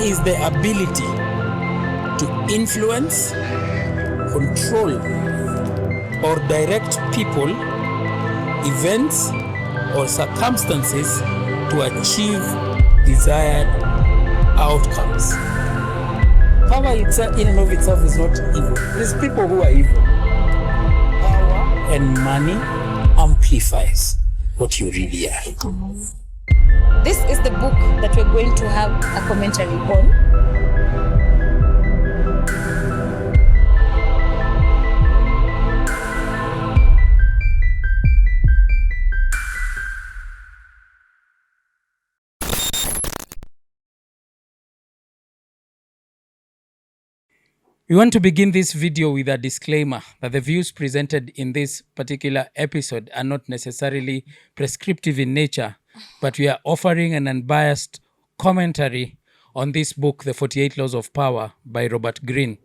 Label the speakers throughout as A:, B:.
A: is the ability to influence, control, or direct people, events, or circumstances to achieve desired outcomes. Power itself, in and of itself, is not evil. It is people who are evil. Power and money amplifies what you really are.
B: This is the book that we're going to have a commentary on.
A: We want to begin this video with a disclaimer that the views presented in this particular episode are not necessarily prescriptive in nature, but we are offering an unbiased commentary on this book, The 48 Laws of Power by Robert Greene.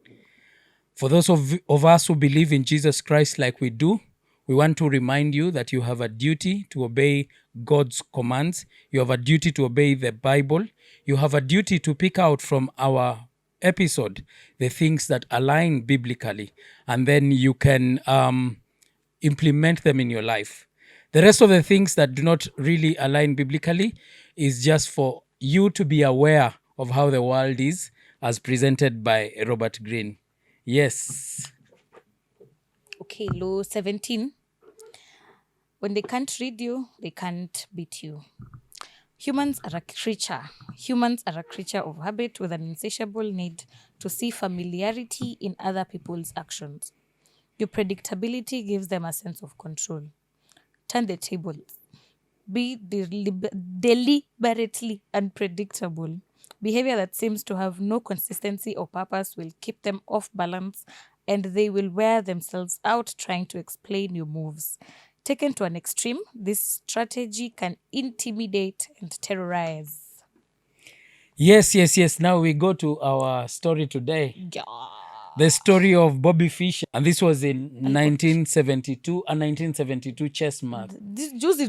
A: For those of us who believe in Jesus Christ like we do, we want to remind you that you have a duty to obey God's commands. You have a duty to obey the Bible. You have a duty to pick out from our episode the things that align biblically, and then you can implement them in your life. The rest of the things that do not really align biblically is just for you to be aware of how the world is as presented by Robert Greene. Yes.
B: Okay, law 17. When they can't read you, they can't beat you. Humans are a creature of habit with an insatiable need to see familiarity in other people's actions. Your predictability gives them a sense of control. Turn the tables. Be deliberately unpredictable. Behavior that seems to have no consistency or purpose will keep them off balance, and they will wear themselves out trying to explain your moves. Taken to an extreme, this strategy can intimidate and terrorize.
A: Yes. Now we go to our story today.
B: Yeah.
A: The story of Bobby Fischer. And this was in 1972 chess match.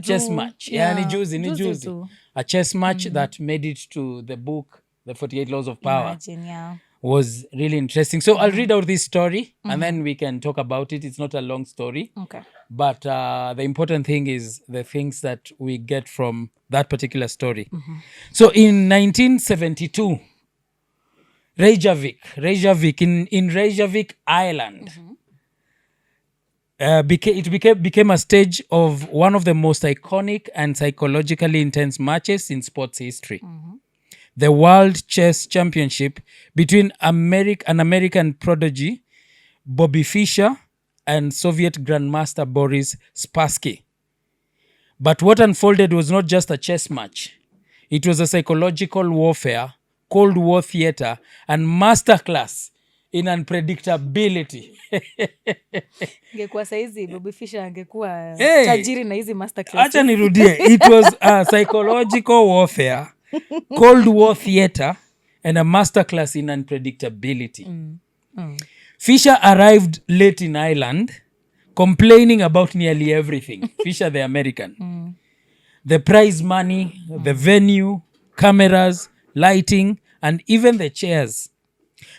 A: Chess match. Yeah, ni juzi. A chess match that made it to the book, The 48 Laws of Power.
B: Imagine, yeah.
A: Was really interesting. So I'll read out this story and then we can talk about it. It's not a long story.
B: Okay.
A: But the important thing is the things that we get from that particular story. So in 1972, Reykjavik in Reykjavik, Ireland, became a stage of one of the most iconic and psychologically intense matches in sports history. The World Chess Championship between an American prodigy, Bobby Fischer, and Soviet Grandmaster Boris Spassky. But what unfolded was not just a chess match. It was a psychological warfare, Cold War theater, and masterclass in unpredictability.
B: Ingekuwa saizi Bobby Fischer angekuwa
A: Hey,
B: tajiri na hizi masterclass.
A: acha nirudie. It was a psychological warfare, Cold War theater, and a masterclass in unpredictability. Fischer arrived late in Ireland, complaining about nearly everything. Fischer, the American. The prize money, the venue, cameras, lighting, and even the chairs.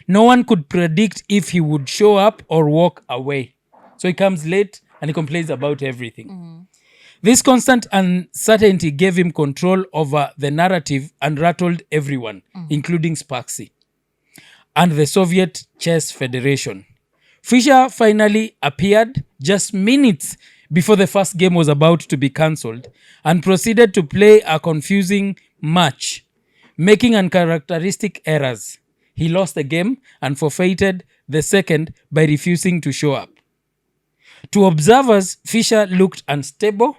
A: No one could predict if he would show up or walk away. So he comes late and he complains about everything. This constant uncertainty gave him control over the narrative and rattled everyone, including Spassky and the Soviet Chess Federation. Fischer finally appeared just minutes before the first game was about to be cancelled and proceeded to play a confusing match, making uncharacteristic errors. He lost the game and forfeited the second by refusing to show up. To observers, Fischer looked unstable,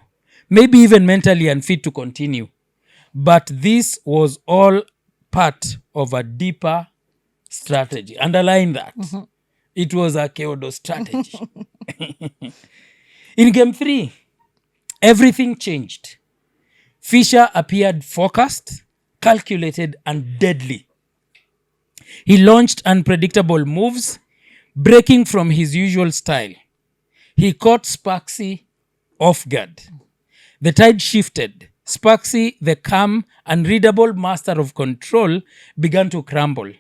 A: maybe even mentally unfit to continue. But this was all part of a deeper strategy. Underline that. It was a Kyoto strategy. In game 3, everything changed. Fischer appeared focused, calculated, and deadly. He launched unpredictable moves, breaking from his usual style. He caught Spassky off guard. The tide shifted. Sparksy, the calm, unreadable master of control, began to crumble.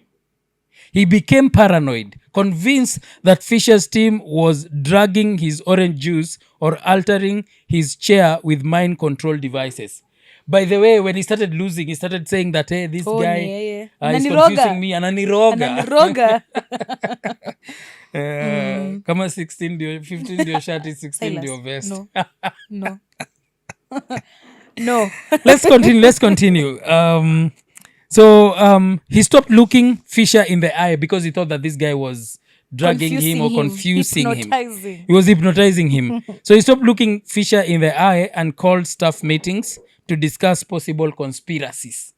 A: He became paranoid, convinced that Fisher's team was dragging his orange juice or altering his chair with mind control devices. By the way, when he started losing, he started saying that, hey, this
B: Oh,
A: guy
B: yeah.
A: is
B: Ananiroga.
A: confusing me. Ananiroga.
B: Ananiroga.
A: Kama 16 ndio 15 ndio shati, 16 ndio
B: Silas,
A: vest.
B: no. No.
A: Let's continue. So he stopped looking Fisher in the eye because he thought that this guy was dragging him or confusing him.
B: Hypnotizing.
A: He was hypnotizing him. So he stopped looking Fisher in the eye and called staff meetings to discuss possible conspiracies.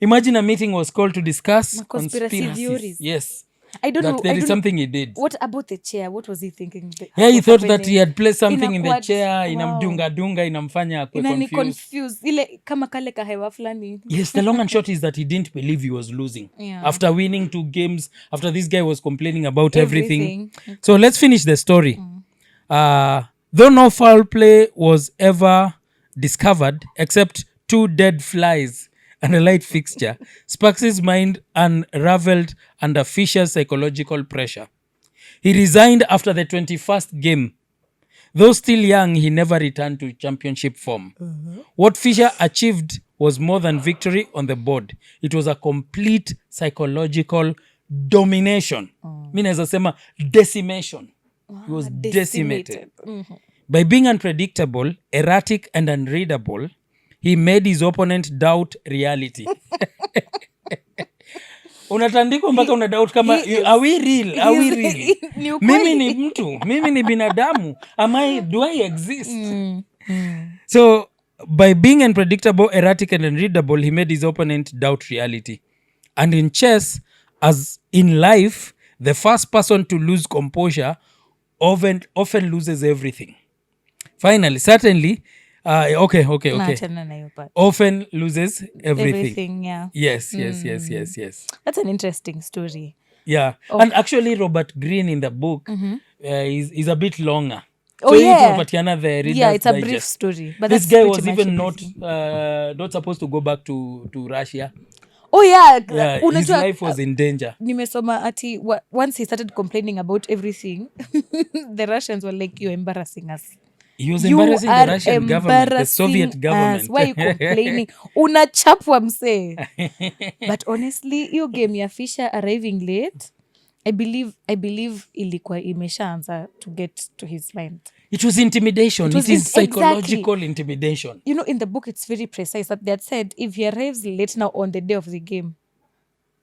A: Imagine a meeting was called to discuss
B: Conspiracy
A: conspiracies.
B: theories.
A: Yes.
B: I don't
A: That
B: know.
A: there
B: I
A: is
B: don't
A: something he did.
B: What about the chair? What was he thinking?
A: Yeah, he
B: was
A: thought that
B: happening?
A: he had placed something in the
B: Inakuwa-
A: chair,
B: wow.
A: inamdunga dunga, inamfanya akwe
B: Inani
A: confused.
B: confused. Ile kama kale kahewa fulani.
A: Yes, the long and short is that he didn't believe he was losing.
B: Yeah.
A: After winning 2 games, after this guy was complaining about everything.
B: Everything.
A: So let's finish the story. Though no foul play was ever discovered, except 2 dead flies and a light fixture, Sparks' mind unraveled under Fisher's psychological pressure. He resigned after the 21st game. Though still young, he never returned to championship form. What Fisher achieved was more than victory on the board. It was a complete psychological domination. Mi naweza sema decimation. He was decimated. By being unpredictable, erratic and unreadable, he made his opponent doubt reality. Unatandikwa mpaka una doubt kama are we real? Are we real?
B: Ni ukweli.
A: Mimi ni mtu, mimi ni binadamu. Do I exist? So by being unpredictable, erratic and unreadable, he made his opponent doubt reality. And in chess, as in life, the first person to lose composure often loses everything. Finally, certainly, okay.
B: Naachana na hiyo part.
A: Often loses everything.
B: Everything, yeah.
A: Yes.
B: That's an interesting story.
A: Yeah. And actually, Robert Greene in the book is a bit longer.
B: Oh,
A: So
B: yeah.
A: tunapatiana the Reader's
B: Yeah, it's a
A: Digest.
B: brief story. But
A: This
B: that's
A: guy
B: pretty
A: was
B: much
A: even
B: everything.
A: not supposed to go back to Russia.
B: Oh, yeah.
A: Yeah, his
B: Unajua,
A: life was in danger.
B: nimesoma ati once he started complaining about everything, the Russians were like, you're embarrassing us.
A: He was
B: You
A: embarrassing the
B: are
A: Russian government, the Soviet
B: embarrassing
A: government.
B: us. Why are you complaining? Unachapwa msee. But honestly, hiyo game ya Fisher arriving late, I believe ilikuwa imeshaanza to get to his mind.
A: It was intimidation.
B: It
A: It is
B: exactly.
A: psychological intimidation.
B: You know, in the book, it's very precise that they had said if he arrives late now on the day of the game,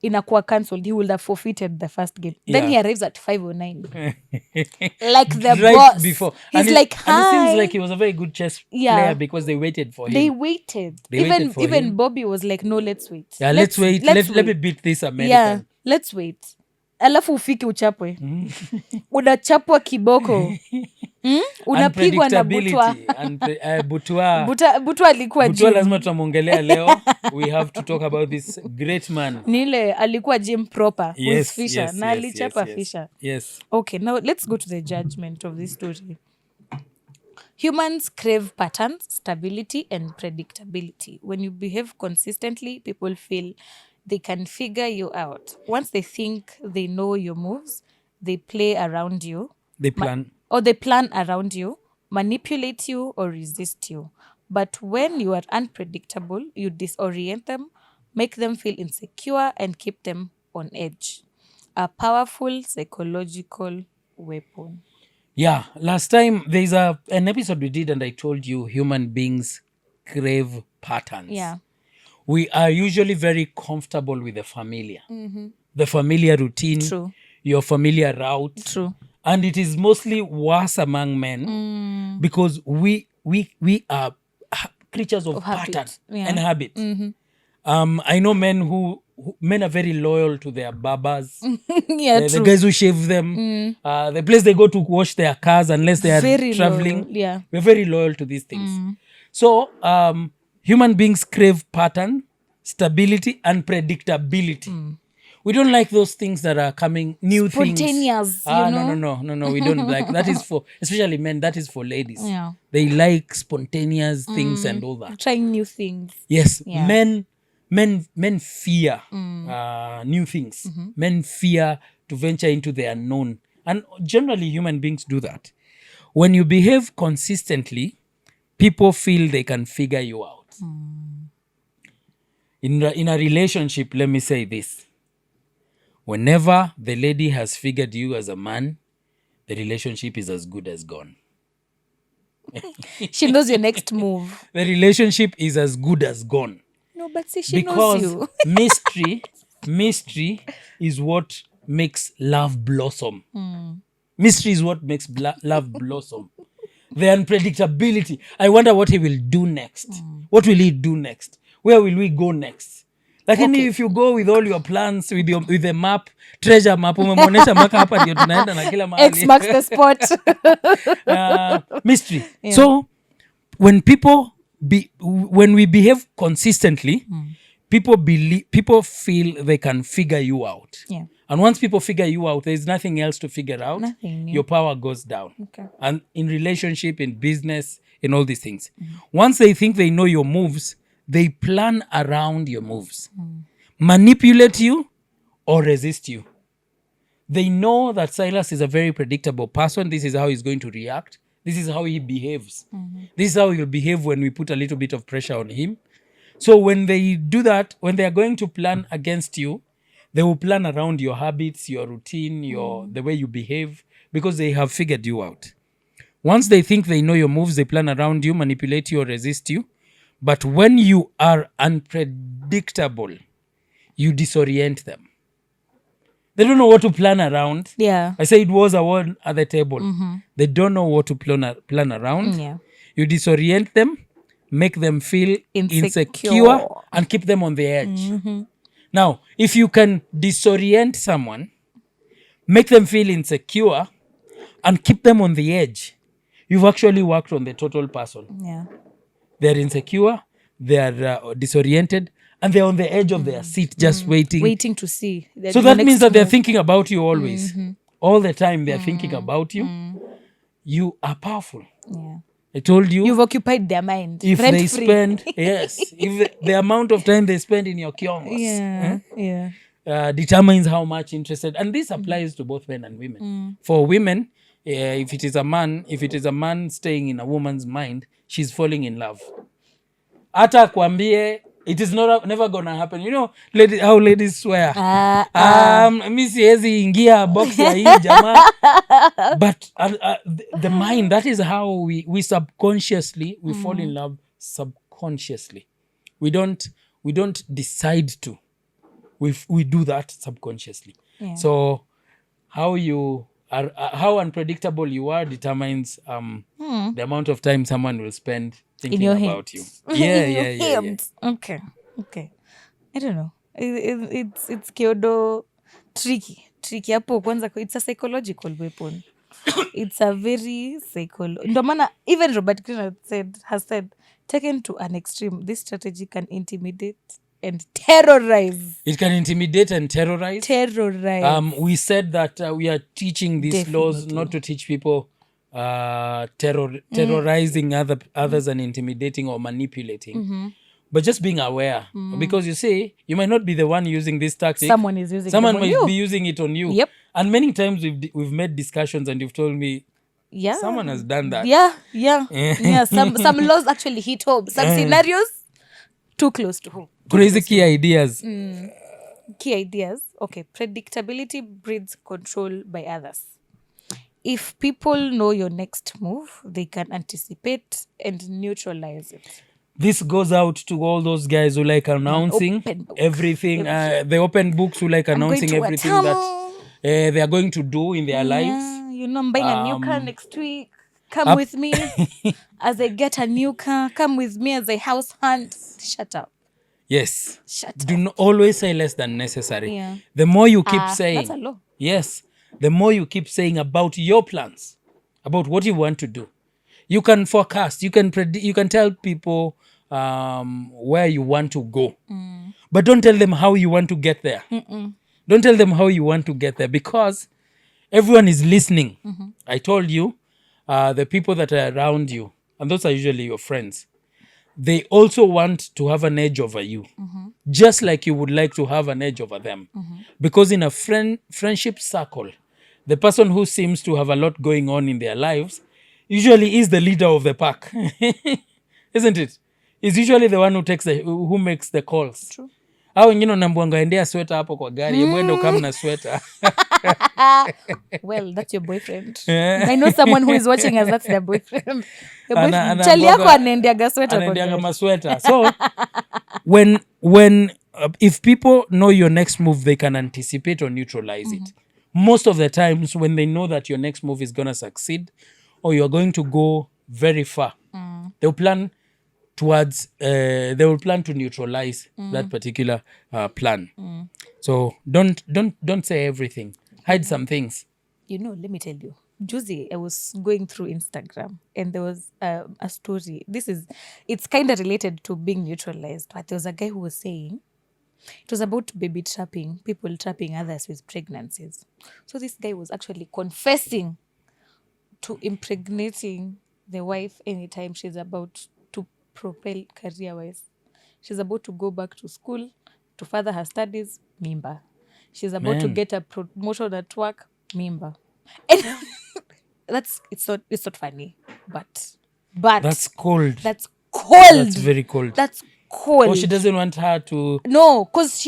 B: inakuwa cancelled, he would have forfeited the first game. Then
A: Yeah.
B: he arrives at 5:09. Like the
A: Right
B: boss.
A: before.
B: He's
A: and
B: like,
A: and it seems
B: hi.
A: like he was a very good chess
B: Yeah.
A: player because they waited for him.
B: They waited.
A: They waited for
B: even
A: him.
B: Bobby was like, no, let's wait.
A: Yeah, let's wait. Let me beat this American.
B: Yeah, let's wait. Alafu ufike uchapwe. Unachapwa kiboko. Unapigwa na butwa.
A: Butwa.
B: Butwa alikuwa
A: Butwa
B: gym.
A: lazima tutamwongelea leo. We have to talk about this great man.
B: Nile alikuwa gym proper with
A: Yes,
B: Fisher.
A: yes,
B: Na alichapa
A: yes.
B: Fisher.
A: Yes.
B: Okay, now let's go to the judgment of this story. Humans crave patterns, stability, and predictability. When you behave consistently, people feel they can figure you out. Once they think they know your moves, they play around you.
A: They plan.
B: They plan around you, manipulate you, or resist you. But when you are unpredictable, you disorient them, make them feel insecure, and keep them on edge. A powerful psychological weapon.
A: Yeah, last time there's an episode we did and I told you human beings crave patterns.
B: Yeah.
A: We are usually very comfortable with the familiar. The familiar routine,
B: True.
A: your familiar route.
B: True.
A: And it is mostly worse among men because we are creatures of
B: habit.
A: pattern
B: Yeah.
A: and habit. I know men are very loyal to their babas.
B: Yeah,
A: The
B: true.
A: guys who shave them, the place they go to wash their cars unless they are
B: Very
A: traveling.
B: loyal, yeah.
A: We're very loyal to these things. So human beings crave pattern, stability, and predictability. We don't like those things that are coming, new
B: Spontaneous,
A: things.
B: you
A: No,
B: know?
A: no. We don't like that. Is for especially men. That is for ladies.
B: Yeah.
A: They like spontaneous things and all that.
B: Trying new things.
A: Yes,
B: Yeah.
A: men fear new things. Men fear to venture into the unknown, and generally human beings do that. When you behave consistently, people feel they can figure you out. In a relationship, let me say this: whenever the lady has figured you as a man, the relationship is as good as gone.
B: She knows your next move.
A: The relationship is as good as gone.
B: No, but see, she knows
A: Because
B: you.
A: mystery is what makes love blossom. Mystery is what makes love blossom. The unpredictability. I wonder what he will do next. What will he do next? Where will we go next? Lakini if you go with all your plans, with the map, treasure map, umemwonesha mpaka hapa ndio tunaenda na kila mahali.
B: X marks the spot.
A: Mystery. So when we behave consistently, people feel they can figure you out.
B: Yeah.
A: And once people figure you out, there's nothing else to figure out.
B: Nothing new.
A: Your power goes down.
B: Okay.
A: And in relationship, in business, in all these things. Once they think they know your moves, they plan around your moves. Manipulate you or resist you. They know that Silas is a very predictable person. This is how he's going to react. This is how he behaves. This is how he'll behave when we put a little bit of pressure on him. So when they do that, when they are going to plan against you, they will plan around your habits, your routine, the way you behave, because they have figured you out. Once they think they know your moves, they plan around you, manipulate you, or resist you. But when you are unpredictable, you disorient them. They don't know what to plan around.
B: Yeah.
A: I say it was a word at the table. They don't know what to plan around.
B: Yeah.
A: You disorient them, make them feel
B: Insecure.
A: insecure and keep them on the edge. Now, if you can disorient someone, make them feel insecure and keep them on the edge, you've actually worked on the total person.
B: Yeah.
A: They're insecure, they're disoriented, and they're on the edge of their seat just waiting.
B: Waiting to see.
A: So that means that they're thinking about you always. All the time they're thinking about you. You are powerful.
B: Yeah.
A: I told you.
B: You've occupied their mind.
A: If
B: Rent
A: they
B: free.
A: spend, yes, if the amount of time they spend in your kiongos
B: Yeah.
A: determines how much interested, and this applies to both men and women. For women, if it is a man staying in a woman's mind, she's falling in love. Hata kwambie, it is never gonna happen. You know, how ladies swear. Mi siwezi ingia box ya hii jamaa. But the mind, that is how we subconsciously, we fall in love subconsciously. We don't decide to. We do that subconsciously.
B: Yeah.
A: So how you are, how unpredictable you are determines the amount of time someone will spend thinking
B: your
A: about
B: hands.
A: you. Yeah,
B: In your
A: yeah.
B: hands. Okay. I don't know. It's kiodo tricky hapo kwanza. It's a psychological weapon. It's a very ndo maana even Robert Greene has said, taken to an extreme, this strategy can intimidate and terrorize.
A: It can intimidate and terrorize. We said that we are teaching these laws not to teach people terrorizing others and intimidating or manipulating, but just being aware. Because you see, you might not be the one using this tactic.
B: Someone is using
A: Someone
B: them on
A: might
B: you.
A: be using it on you.
B: Yep.
A: And many times we've made discussions and you've told me,
B: Yeah.
A: someone has done that.
B: Yeah. Some laws actually hit home. Some scenarios too close to home.
A: Crazy key ideas.
B: Key ideas. Okay. Predictability breeds control by others. If people know your next move, they can anticipate and neutralize it.
A: This goes out to all those guys who like announcing everything. The open books who like announcing everything that they are going to do in their lives.
B: You know, I'm buying a new car next week. Come with me as I get a new car. Come with me as I house hunt. Shut up.
A: Yes.
B: Shut
A: Do
B: up.
A: not always say less than necessary.
B: Yeah.
A: The more you keep saying,
B: that's a law.
A: yes, the more you keep saying about your plans, about what you want to do. You can forecast, you can predict, you can tell people where you want to go. But don't tell them how you want to get there. Don't tell them how you want to get there, because everyone is listening. I told you, the people that are around you, and those are usually your friends, they also want to have an edge over you, just like you would like to have an edge over them. Because in a friendship circle, the person who seems to have a lot going on in their lives usually is the leader of the pack, isn't it? Is usually the one who makes the calls.
B: True.
A: Au wengine unambuanga endea sweta hapo kwa gari, hebu enda ukam na sweta.
B: Well, that's your boyfriend. I know someone who is watching us, that's their boyfriend. Your boyfriend. Chali yako anaendeaga sweta kwa
A: Anaendeaga
B: gari.
A: masweta. So when if people know your next move, they can anticipate or neutralize it. Most of the times when they know that your next move is going to succeed or you're going to go very far, they'll plan they will plan to neutralize that particular plan. So don't say everything. Hide some things.
B: You know, let me tell you. Juzi, I was going through Instagram and there was a story. It's kind of related to being neutralized, but there was a guy who was saying it was about baby trapping, people trapping others with pregnancies. So this guy was actually confessing to impregnating the wife anytime she's about to propel career-wise. She's about to go back to school to further her studies, mimba. She's about to get a promotion at work, mimba. And it's not funny, but
A: That's cold.
B: that's cold.
A: That's very cold.
B: That's cold.
A: Oh, she doesn't want her to.
B: No, because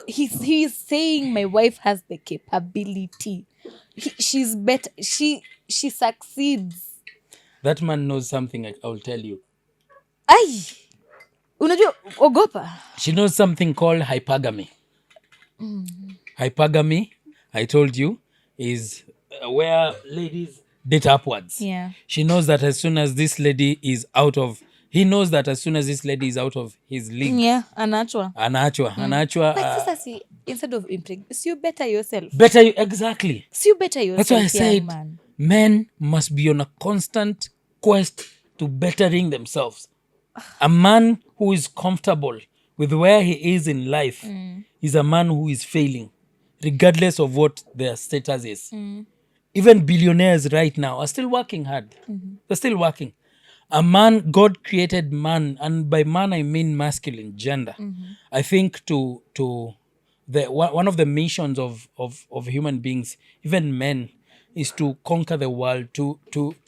B: he's saying my wife has the capability. She's better. She succeeds.
A: That man knows something. I'll tell you.
B: Ay, unajua ogopa.
A: She knows something called hypergamy. Hypergamy, I told you, is where ladies date upwards.
B: Yeah.
A: She knows that as soon as this lady is out of, he knows that as soon as this lady is out of his league,
B: Yeah, anaachwa.
A: anaachwa.
B: But sasa instead of you better yourself.
A: Exactly.
B: You better yourself.
A: That's why I
B: young
A: said
B: man.
A: men must be on a constant quest to bettering themselves. A man who is comfortable with where he is in life is a man who is failing, regardless of what their status is. Even billionaires right now are still working hard. They're still working. A man, God created man, and by man I mean masculine gender. I think one of the missions of human beings, even men, is to conquer the world, to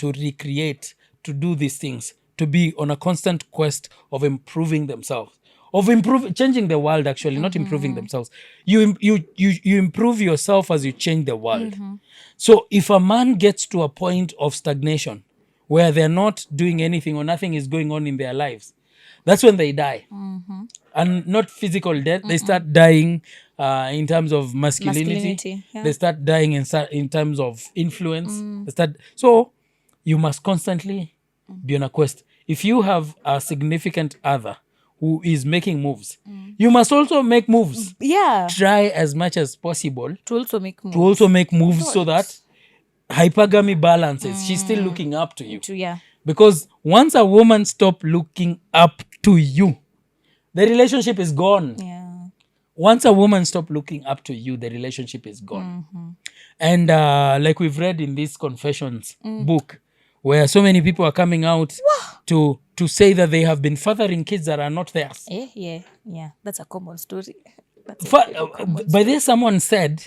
A: recreate, to do these things, to be on a constant quest of improving themselves, changing the world. Actually, not improving themselves. You improve yourself as you change the world. So if a man gets to a point of stagnation where they're not doing anything or nothing is going on in their lives, that's when they die. And not physical death. They start dying in terms of masculinity.
B: Yeah.
A: They start dying in terms of influence. So you must constantly be on a quest. If you have a significant other who is making moves, you must also make moves.
B: Yeah.
A: Try as much as possible
B: To also make moves.
A: so that hypergamy balances. She's still looking up to you.
B: Yeah.
A: Because once a woman stops looking up to you, the relationship is gone.
B: Yeah.
A: Once a woman stops looking up to you, the relationship is gone. And like we've read in this Confessions book, where so many people are coming out to say that they have been fathering kids that are not theirs.
B: Yeah. That's a common story.
A: By this, someone said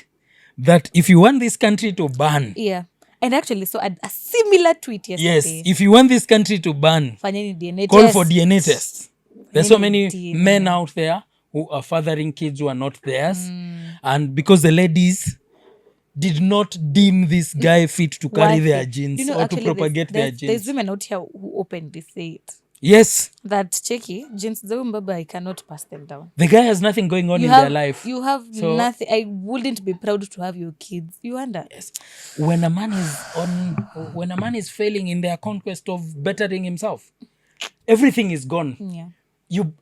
A: that if you want this country to ban,
B: Yeah. And actually, so a similar tweet yesterday.
A: yes, if you want this country to ban,
B: Fanyeni DNA
A: call
B: test.
A: for DNA tests. There's so many
B: DNA.
A: men out there who are fathering kids who are not theirs. And because the ladies did not deem this guy fit to carry their genes or to propagate their genes.
B: There's women out here who openly say it.
A: Yes.
B: That checky, genes, I cannot pass them down.
A: The guy has nothing going on in their life.
B: You have nothing. I wouldn't be proud to have your kids. You wonder.
A: Yes. When a man is failing in their conquest of bettering himself, everything is gone.
B: Yeah.
A: You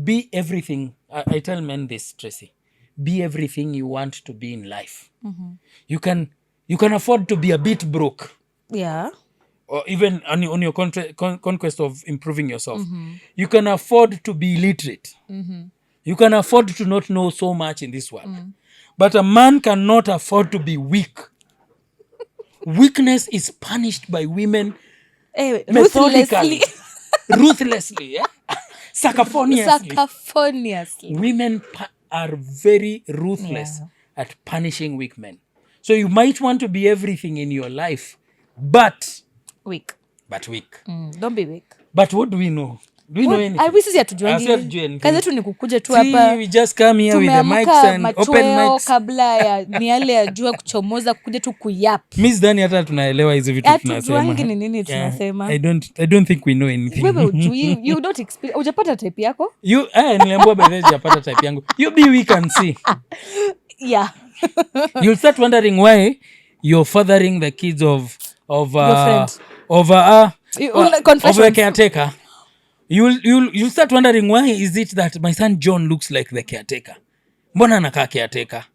A: be everything. I tell men this, Tracy. Be everything you want to be in life. You can afford to be a bit broke.
B: Yeah.
A: Or even on your conquest of improving yourself. You can afford to be illiterate. You can afford to not know so much in this world. But a man cannot afford to be weak. Weakness is punished by women methodically, ruthlessly, yeah? Sacafoniously.
B: Sacafoniously.
A: Women are very ruthless
B: Yeah.
A: at punishing weak men. So you might want to be everything in your life, but
B: Weak.
A: weak.
B: Don't be weak.
A: But what do we know? Do we know anything?
B: Sisi
A: Sisi
B: hatujuangi.
A: hatujui anything.
B: Kazi yetu ni kukuja tu
A: See,
B: hapa.
A: we just come here with the mics
B: Tumeamka
A: and open
B: machweo
A: mics.
B: kabla ya miale ya jua kuchomoza, kuja tu kuyap.
A: Mi sidhani hata tunaelewa hizi vitu
B: Hatujuangi ni nini
A: Yeah,
B: tunasema.
A: I don't think we know anything.
B: Wewe ujui, you don't experience. Hujapata type yako?
A: Niliambiwa by the way sijapata type yangu. You be weak and see.
B: Yeah.
A: You'll start wondering why you're fathering the kids of
B: Your friend.
A: of the caretaker. You'll start wondering why is it that my son John looks like the caretaker. Mbona anakaa caretaker?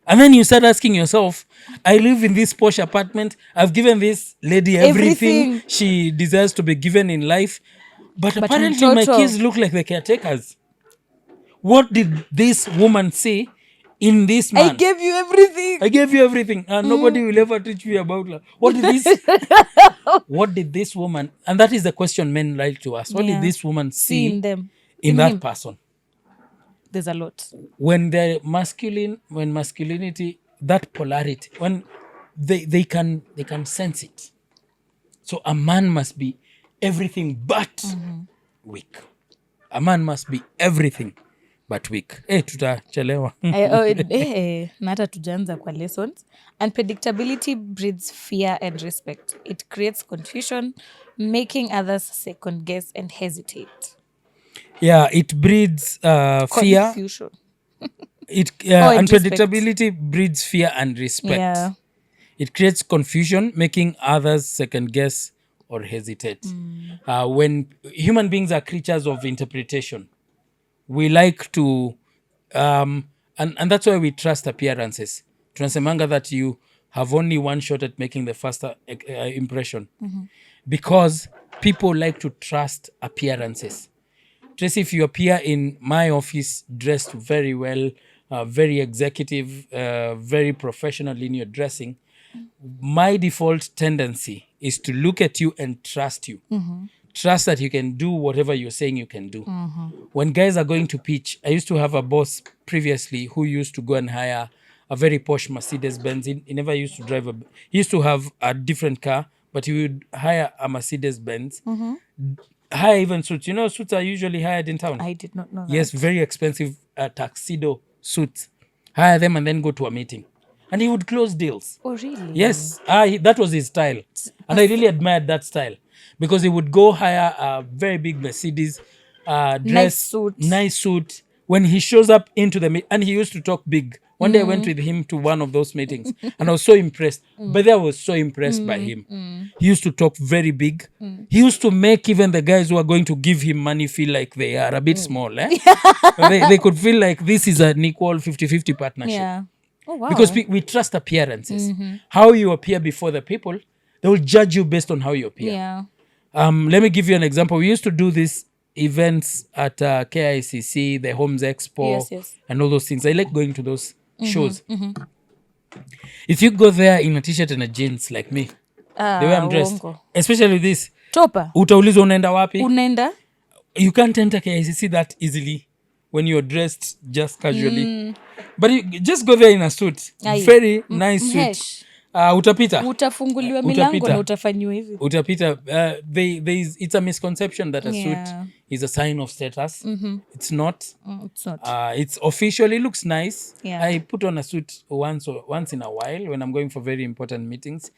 A: And then you start asking yourself, I live in this posh apartment. I've given this lady everything she desires to be given in life. But apparently my kids look like the caretakers. What did this woman say in this man?
B: I gave you everything.
A: And nobody will ever teach me about love. What did this woman, and that is the question men like to ask. What did this woman see
B: in them?
A: In that person?
B: There's a lot.
A: When masculinity, that polarity, when they can sense it. So a man must be everything but weak. A man must be everything but weak. Tutachelewa.
B: Na hata tujaanza kwa lessons. Unpredictability breeds fear and respect. It creates confusion, making others second guess and hesitate.
A: Yeah, it breeds fear.
B: Confusion.
A: Unpredictability breeds fear and respect.
B: Yeah.
A: It creates confusion, making others second guess or hesitate. When human beings are creatures of interpretation, we like to, and that's why we trust appearances. Tunasemanga that you have only one shot at making the first impression. Because people like to trust appearances. Tracy, if you appear in my office dressed very well, very executive, very professional in your dressing, my default tendency is to look at you and trust you. Trust that you can do whatever you're saying you can do. When guys are going to pitch, I used to have a boss previously who used to go and hire a very posh Mercedes-Benz. He never used to drive he used to have a different car, but he would hire a Mercedes-Benz. Hire even suits. You know, suits are usually hired in town.
B: I did not know that.
A: Yes, very expensive tuxedo suits. Hire them and then go to a meeting. And he would close deals.
B: Oh, really?
A: Yes, that was his style. And I really admired that style. Because he would go hire a very big Mercedes, dress, nice suit. When he shows up into the and he used to talk big. One day I went with him to one of those meetings and I was so impressed. But I was so impressed by him. He used to talk very big. He used to make even the guys who are going to give him money feel like they are a bit small. They could feel like this is an equal 50-50 partnership.
B: Yeah. Oh, wow.
A: Because we trust appearances. How you appear before the people, they will judge you based on how you appear.
B: Yeah.
A: Let me give you an example. We used to do these events at KICC, the Homes Expo, and all those things. I like going to those shows. If you go there in a t-shirt and a jeans like me, the way I'm dressed, especially this,
B: Topa.
A: Utaulizwa unaenda wapi?
B: Unaenda?
A: You can't enter KICC that easily when you're dressed just casually. But you just go there in a suit. Very nice suit. Utapita.
B: Utafunguliwa milango na utafanyiwa hivi.
A: Utapita. It's a misconception that a suit is a sign of status. It's not.
B: It's not.
A: It's officially looks nice.
B: Yeah.
A: I put on a suit once in a while when I'm going for very important meetings.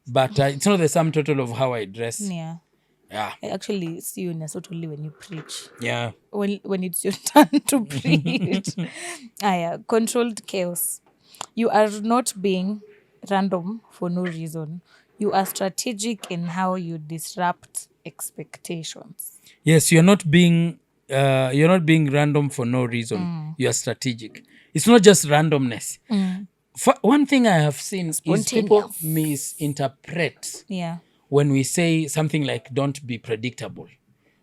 A: But it's not the sum total of how I dress.
B: Yeah.
A: Yeah.
B: I actually see you in a suit only when you preach.
A: Yeah.
B: When it's your turn to preach. Controlled chaos. You are not being random for no reason. You are strategic in how you disrupt expectations.
A: Yes, you're not being random for no reason. You are strategic. It's not just randomness. One thing I have seen is people misinterpret when we say something like don't be predictable.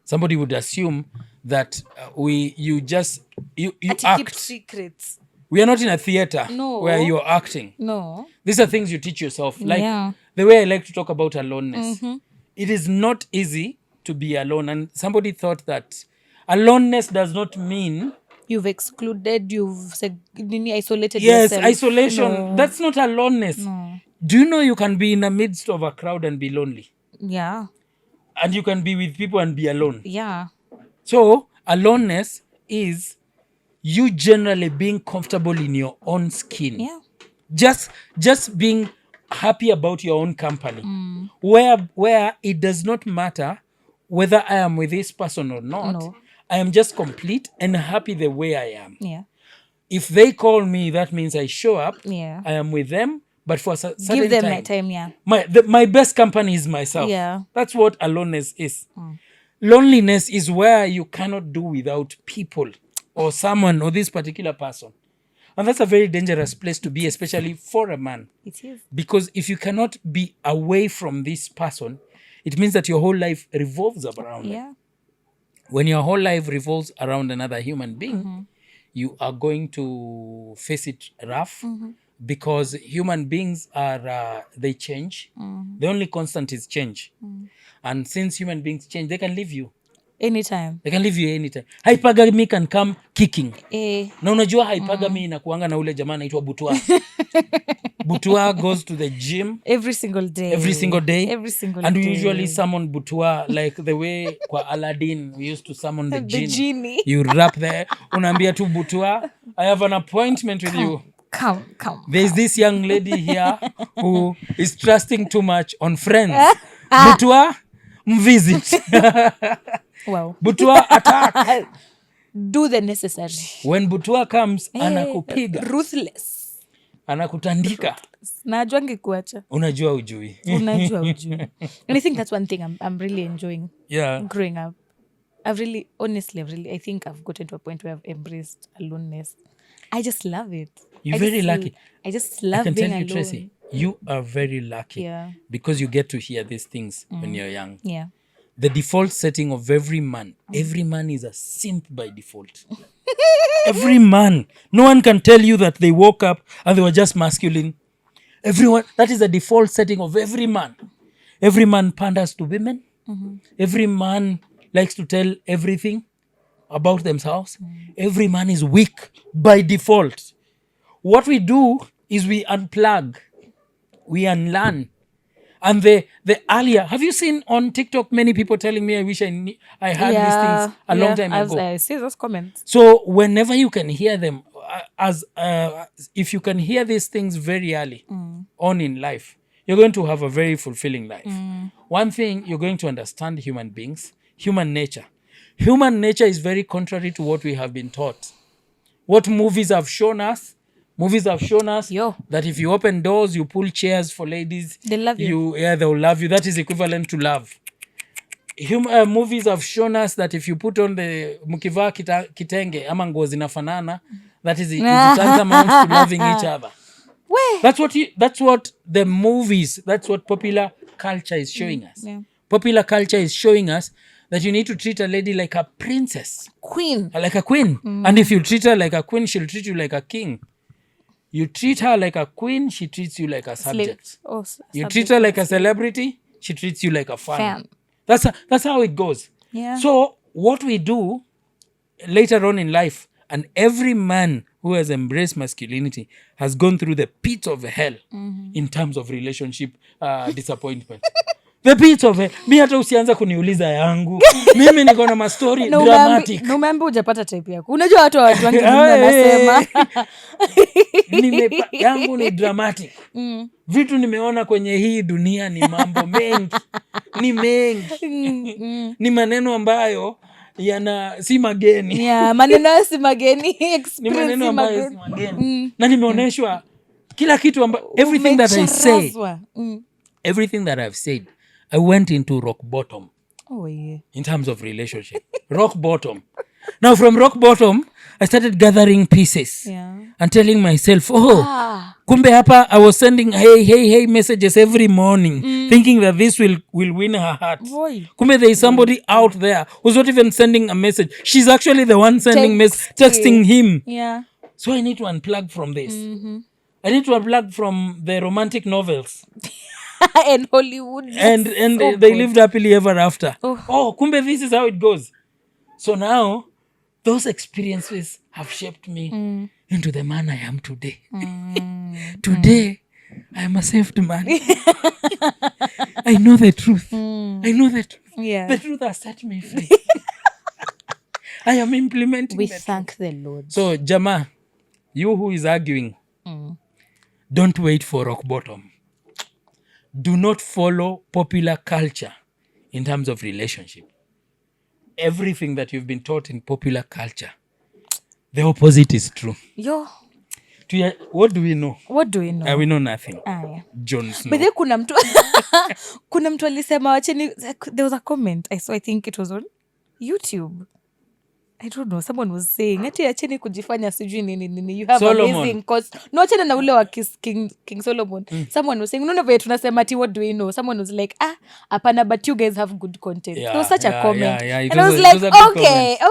A: Somebody would assume that you act
B: keep secrets.
A: We are not in a theater
B: No.
A: where you're acting.
B: No.
A: These are things you teach yourself. Like
B: Yeah.
A: the way I like to talk about aloneness. It is not easy to be alone. And somebody thought that aloneness does not mean,
B: You've excluded, isolated
A: yes,
B: yourself.
A: isolation.
B: No.
A: That's not aloneness.
B: No.
A: Do you know you can be in the midst of a crowd and be lonely?
B: Yeah.
A: And you can be with people and be alone.
B: Yeah.
A: So aloneness is you generally being comfortable in your own skin.
B: Yeah.
A: Just being happy about your own company. Where it does not matter whether I am with this person or not.
B: No.
A: I am just complete and happy the way I am.
B: Yeah.
A: If they call me, that means I show up.
B: Yeah.
A: I am with them, but for a certain
B: Give them
A: time.
B: that time, yeah.
A: My best company is myself.
B: Yeah.
A: That's what aloneness is. Loneliness is where you cannot do without people or someone or this particular person. And that's a very dangerous place to be, especially for a man.
B: It is.
A: Because if you cannot be away from this person, it means that your whole life revolves around them.
B: Yeah.
A: When your whole life revolves around another human being, you are going to face it rough because human beings are, they change. The only constant is change. And since human beings change, they can leave you.
B: Anytime.
A: They can leave you anytime. Hypergamy can come kicking. Na unajua hypergamy inakuanga na ule jamaa anaitwa Butua. Butua goes to the gym
B: every single day.
A: And we usually summon Butua like the way kwa Aladdin we used to summon the genie. You rap there. Unaambia tu Butua, I have an appointment with you.
B: Come.
A: There's this young lady here who is trusting too much on friends. Butua, visit.
B: Wow.
A: Butua attack.
B: Do the necessary.
A: When Butua comes, anakupiga.
B: Ruthless.
A: Anakutandika.
B: Najua ngekuacha.
A: Unajua ujui.
B: And I think that's one thing I'm really enjoying.
A: Yeah.
B: Growing up. I think I've gotten to a point where I've embraced aloneness. I just love it.
A: You're very lucky.
B: I just love being alone.
A: I can tell you, Tracy, you are very lucky.
B: Yeah.
A: Because you get to hear these things when you're young.
B: Yeah.
A: The default setting of every man is a simp by default. Every man. No one can tell you that they woke up and they were just masculine. Everyone, that is the default setting of every man. Every man panders to women. Every man likes to tell everything about themselves. Every man is weak by default. What we do is we unplug. We unlearn. And the earlier, have you seen on TikTok many people telling me I wish I had these things a long time ago?
B: I see those comments.
A: So whenever you can hear them, if you can hear these things very early on in life, you're going to have a very fulfilling life. One thing, you're going to understand human beings, human nature. Human nature is very contrary to what we have been taught. What movies have shown us that if you open doors, you pull chairs for ladies.
B: They love you.
A: They'll love you. That is equivalent to love. Movies have shown us that if you put on the mukivaa kitenge ama nguo zinafanana, that is tantamount to loving each other.
B: Where?
A: That's what the movies, that's what popular culture is showing us.
B: Yeah.
A: Popular culture is showing us that you need to treat a lady like a princess.
B: Queen.
A: Like a queen. And if you treat her like a queen, she'll treat you like a king. You treat her like a queen, she treats you like a subject. You treat her like a celebrity, she treats you like a fan. That's how it goes.
B: Yeah.
A: So what we do later on in life, and every man who has embraced masculinity has gone through the pit of hell in terms of relationship disappointment. The pit of hell. Mi hata usianza kuniuliza yangu. Mimi niko na mastori dramatic.
B: Na umeambi hujapata type yako. Unajua watu wangi wanasema.
A: Yangu ni dramatic. Vitu nimeona kwenye hii dunia ni mambo mengi. Ni mengi. Ni maneno ambayo si mageni.
B: Yeah, maneno si mageni.
A: Ni maneno ambayo si mageni. Na nimeoneshwa kila kitu ambayo everything that I say. Everything that I've said, I went into rock bottom.
B: Oh, yeah.
A: In terms of relationship. Rock bottom. Now from rock bottom, I started gathering pieces.
B: Yeah.
A: And telling myself, kumbe hapa I was sending hey messages every morning, thinking that this will win her heart.
B: Boy.
A: Kumbe there is somebody out there who's not even sending a message. She's actually the one sending texting him.
B: Yeah.
A: So I need to unplug from this. I need to unplug from the romantic novels.
B: And Hollywood.
A: And
B: Oh,
A: they
B: God.
A: lived happily ever after.
B: Oh.
A: Kumbe, this is how it goes. So now, those experiences have shaped me into the man I am today. Today, I am a saved man. I know the truth. I know the truth.
B: Yeah.
A: The truth has set me free. I am implementing
B: We
A: the
B: thank
A: truth.
B: the Lord.
A: So, Jama, you who is arguing, don't wait for rock bottom. Do not follow popular culture in terms of relationship. Everything that you've been taught in popular culture, the opposite is true.
B: Yo,
A: What do we know?
B: what do we know?
A: We know nothing.
B: Yeah.
A: Jon Snow.
B: But then kuna mtu alisema wacheni, there was a comment I saw, I think it was on YouTube. I don't know, someone was saying ati acheni kujifanya sijui nini, you have
A: Solomon.
B: amazing cause. No, achana na ule wa King Solomon. Someone was saying, unaona vile tunasema ati what do we know? Someone was like, apana, but you guys have good content. There was such a comment.
A: Yeah.
B: And I was like,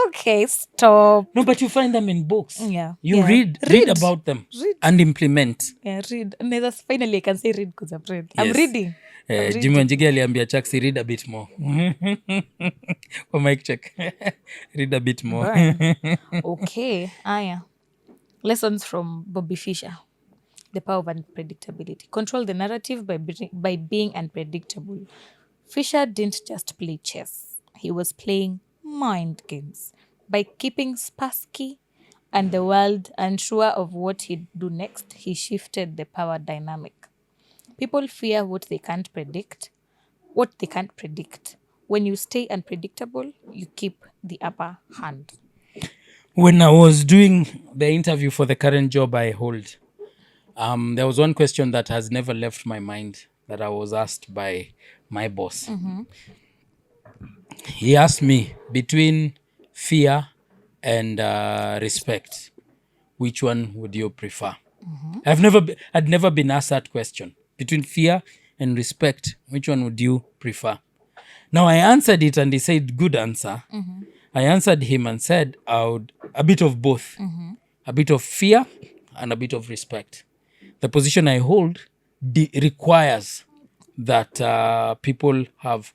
B: okay, stop.
A: No, but you find them in books.
B: Yeah.
A: You read about them and implement.
B: Yeah, read. And finally I can say read because I've read. I'm
A: Yes.
B: reading.
A: Jimmy Wanjigi aliambia Chaksi, read a bit more. For mic check. Read a bit more.
B: Okay. Aya. Lessons from Bobby Fischer. The power of unpredictability. Control the narrative by being unpredictable. Fischer didn't just play chess. He was playing mind games. By keeping Spassky and the world unsure of what he'd do next, he shifted the power dynamic. People fear what they can't predict. When you stay unpredictable, you keep the upper hand.
A: When I was doing the interview for the current job I hold, there was one question that has never left my mind that I was asked by my boss. He asked me, between fear and respect, which one would you prefer? I'd never been asked that question. Between fear and respect, which one would you prefer? Now I answered it and he said, good answer. I answered him and said, a bit of both. A bit of fear and a bit of respect. The position I hold requires that people have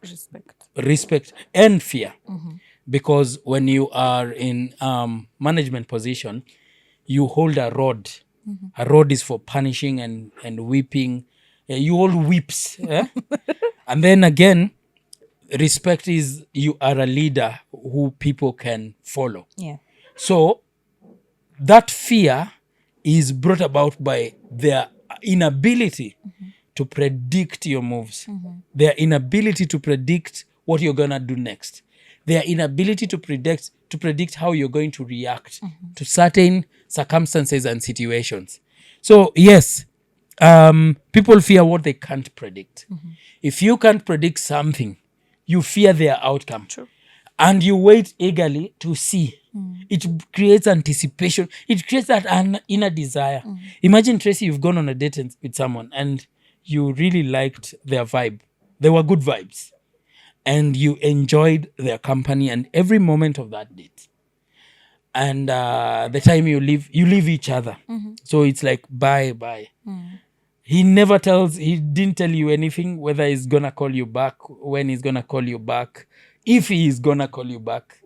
A: respect and fear. Because when you are in management position, you hold a rod. A rod is for punishing and whipping. You hold whips. And then again, respect is you are a leader who people can follow.
B: Yeah.
A: So that fear is brought about by their inability to predict your moves, their inability to predict what you're going to do next, their inability to predict how you're going to react to certain circumstances and situations. So yes, people fear what they can't predict. If you can't predict something, you fear their outcome.
B: True.
A: And you wait eagerly to see. It creates anticipation. It creates that inner desire. Imagine, Tracy, you've gone on a date with someone and you really liked their vibe. They were good vibes. And you enjoyed their company and every moment of that date. And the time you leave each other. So it's like, bye. He didn't tell you anything, whether he's going to call you back, when he's going to call you back, if he is going to call you back.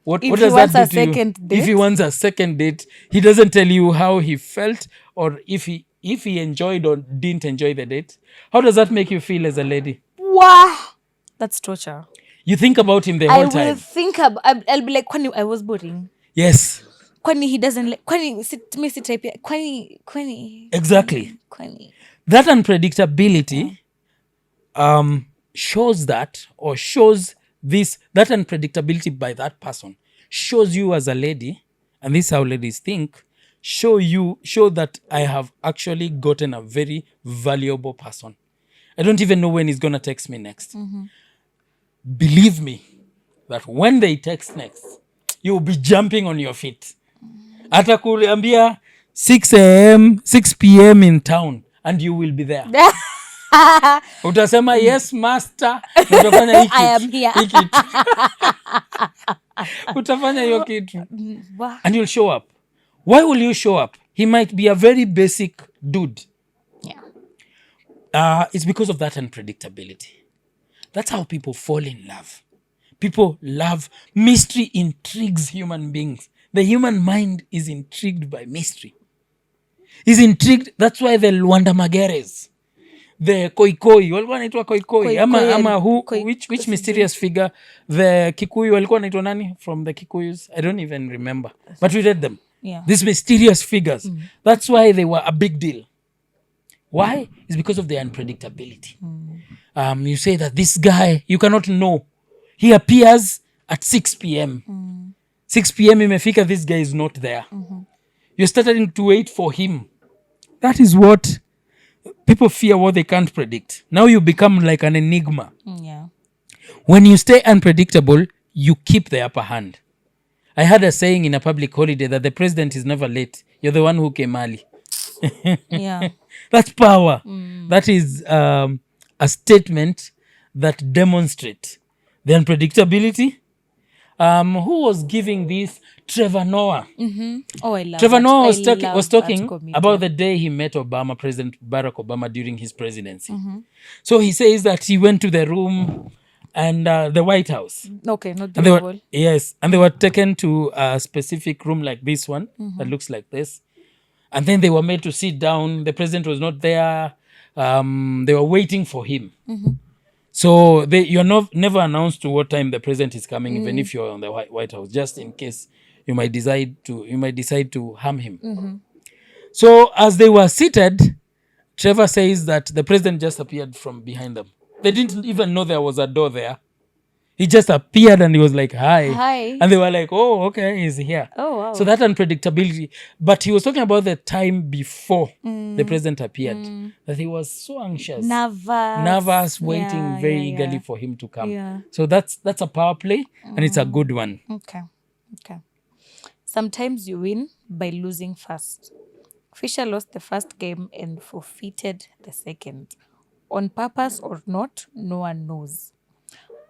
A: What does that do to you? If he wants a second date, he doesn't tell you how he felt or if he enjoyed or didn't enjoy the date. How does that make you feel as a lady?
B: Wow. That's torture.
A: You think about him the whole time.
B: I will think about, I'll be like, kwani I was boring.
A: Yes.
B: Kwani he doesn't like, kwani si type, kwani.
A: Exactly.
B: Kwani.
A: That unpredictability shows that unpredictability by that person shows you as a lady, and this is how ladies think, show that I have actually gotten a very valuable person. I don't even know when he's going to text me next. Believe me that when they text next, you'll be jumping on your feet. Atakuambia 6 p.m. in town and you will be there. Utasema yes master. Utafanya hiki.
B: I am here.
A: Utafanya hiyo kitu. And you'll show up. Why will you show up? He might be a very basic dude.
B: Yeah.
A: It's because of that unpredictability. That's how people fall in love. People love mystery. Intrigues human beings. The human mind is intrigued by mystery. Is intrigued. That's why the Luanda Mageres, the Koikoi walikuwa wanaitwa Koikoi ama which mysterious figure, the Kikuyu walikuwa wanaitwa nani from the Kikuyus? I don't even remember, but we read them.
B: Yeah.
A: These mysterious figures. That's why they were a big deal. Why? It's because of the unpredictability. You say that this guy, you cannot know. He appears at 6 p.m. 6 p.m. imefika, this guy is not there. You're starting to wait for him. That is what people fear, what they can't predict. Now you become like an enigma.
B: Yeah.
A: When you stay unpredictable, you keep the upper hand. I had a saying in a public holiday that the president is never late. You're the one who came early.
B: Yeah.
A: That's power. That is a statement that demonstrates the unpredictability. Who was giving this? Trevor Noah.
B: Oh, I love
A: Trevor
B: that.
A: Noah
B: I
A: was
B: love
A: talking
B: that comedian.
A: about the day he met Obama, President Barack Obama, during his presidency. So he says that he went to the room and the White House.
B: Okay, not the
A: And they were,
B: Oval.
A: yes, and they were taken to a specific room like this one that looks like this. And then they were made to sit down. The president was not there. They were waiting for him. So you're never announced to what time the president is coming, even if you're on the White House, just in case you might decide to harm him. So as they were seated, Trevor says that the president just appeared from behind them. They didn't even know there was a door there. He just appeared and he was like, hi.
B: Hi.
A: And they were like, oh, okay, he's here.
B: Oh, wow.
A: So that unpredictability. But he was talking about the time before the president appeared, that he was so anxious. Nervous, waiting very eagerly for him to come.
B: Yeah.
A: So that's a power play, and it's a good one.
B: Okay. Sometimes you win by losing first. Fisher lost the first game and forfeited the second. On purpose or not, no one knows.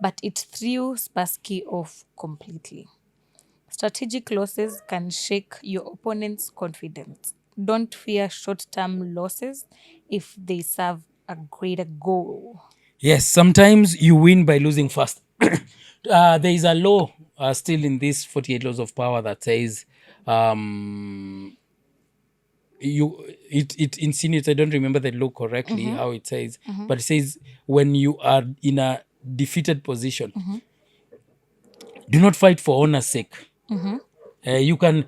B: But it threw Spassky off completely. Strategic losses can shake your opponent's confidence. Don't fear short-term losses if they serve a greater goal.
A: Yes, sometimes you win by losing first. There is a law still in these 48 laws of power that says it insinuates, I don't remember the law correctly how it says, but it says when you are in a defeated position, do not fight for honor's sake. You can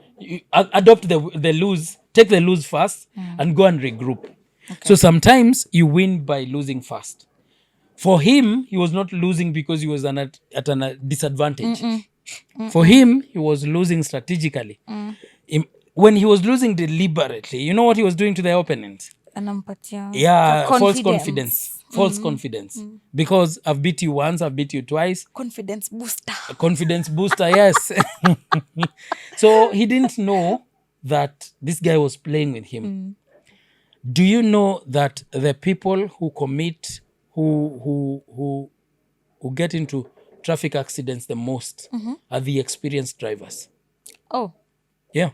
A: adopt the lose, take the lose first and go and regroup. So sometimes you win by losing first. For him, he was not losing because he was at a disadvantage. For him, he was losing strategically. When he was losing deliberately, you know what he was doing to the opponent? Yeah, false confidence. Because I've beat you once, I've beat you twice.
B: Confidence booster,
A: yes. So he didn't know that this guy was playing with him. Do you know that the people who commit, who get into traffic accidents the most are the experienced drivers?
B: Oh.
A: Yeah.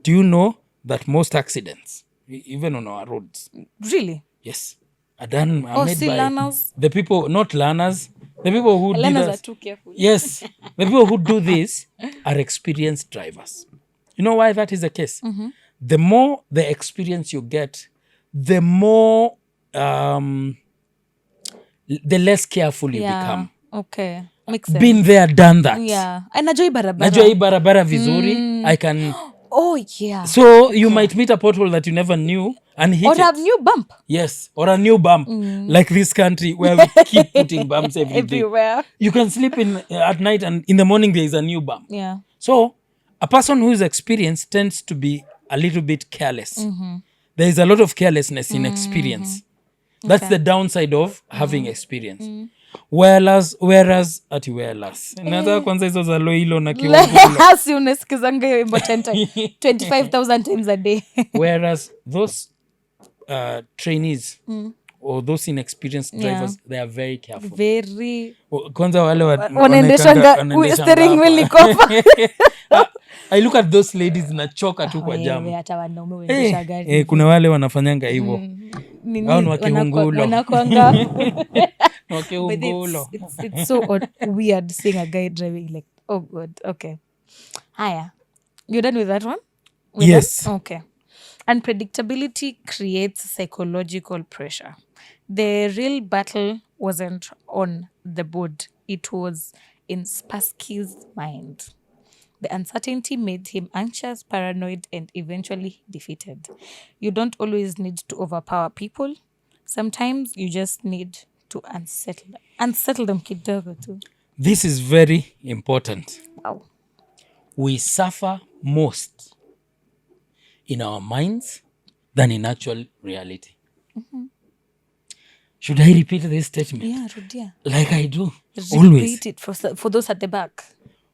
A: Do you know that most accidents, even on our roads,
B: really?
A: Yes, are made by
B: learners?
A: The people, not learners. The people who
B: learners are too careful.
A: Yes, the people who do this are experienced drivers. You know why that is the case? The more the experience you get, the more the less careful you become.
B: Okay. Makes sense.
A: Been there, done that.
B: Yeah. Najua
A: hii barabara vizuri. I can.
B: Oh, yeah.
A: So you might meet a pothole that you never knew and hit
B: or a new bump.
A: Yes, or a new bump. Like this country where we keep putting bumps
B: everywhere.
A: You can sleep at night and in the morning there is a new bump.
B: Yeah.
A: So a person who is experienced tends to be a little bit careless. There is a lot of carelessness in experience. That's the downside of having experience. Whereas nataka kwanza hizo za loilo na kiwangulo.
B: Si unasikizanga hiyo wimbo 25,000 times a day.
A: Whereas those trainees or those inexperienced drivers, they are very careful.
B: Very.
A: Kwanza wale
B: wanaendeshanga steering wheel iko hapa.
A: I look at those ladies nachoka tu kwa
B: Wewe,
A: jamu.
B: hata wanaume huendesha gari hivyo.
A: Kuna wale wanafanyanga hivyo.
B: Nini,
A: Hao ni wakihungulo.
B: wanakwanga but
A: Wakihungulo.
B: it's so weird seeing a guy driving like, oh god. Okay, haya, you done with that one?
A: Yes.
B: Okay. Unpredictability creates psychological pressure. The real battle wasn't on the board, it was in Spassky's mind. The uncertainty made him anxious, paranoid, and eventually defeated. You don't always need to overpower people. Sometimes you just need to unsettle them kidogo too.
A: This is very important.
B: Wow.
A: We suffer most in our minds than in actual reality. Should I repeat this statement?
B: Yeah, Rudia.
A: Like I do.
B: Repeat
A: Always.
B: it for those at the back.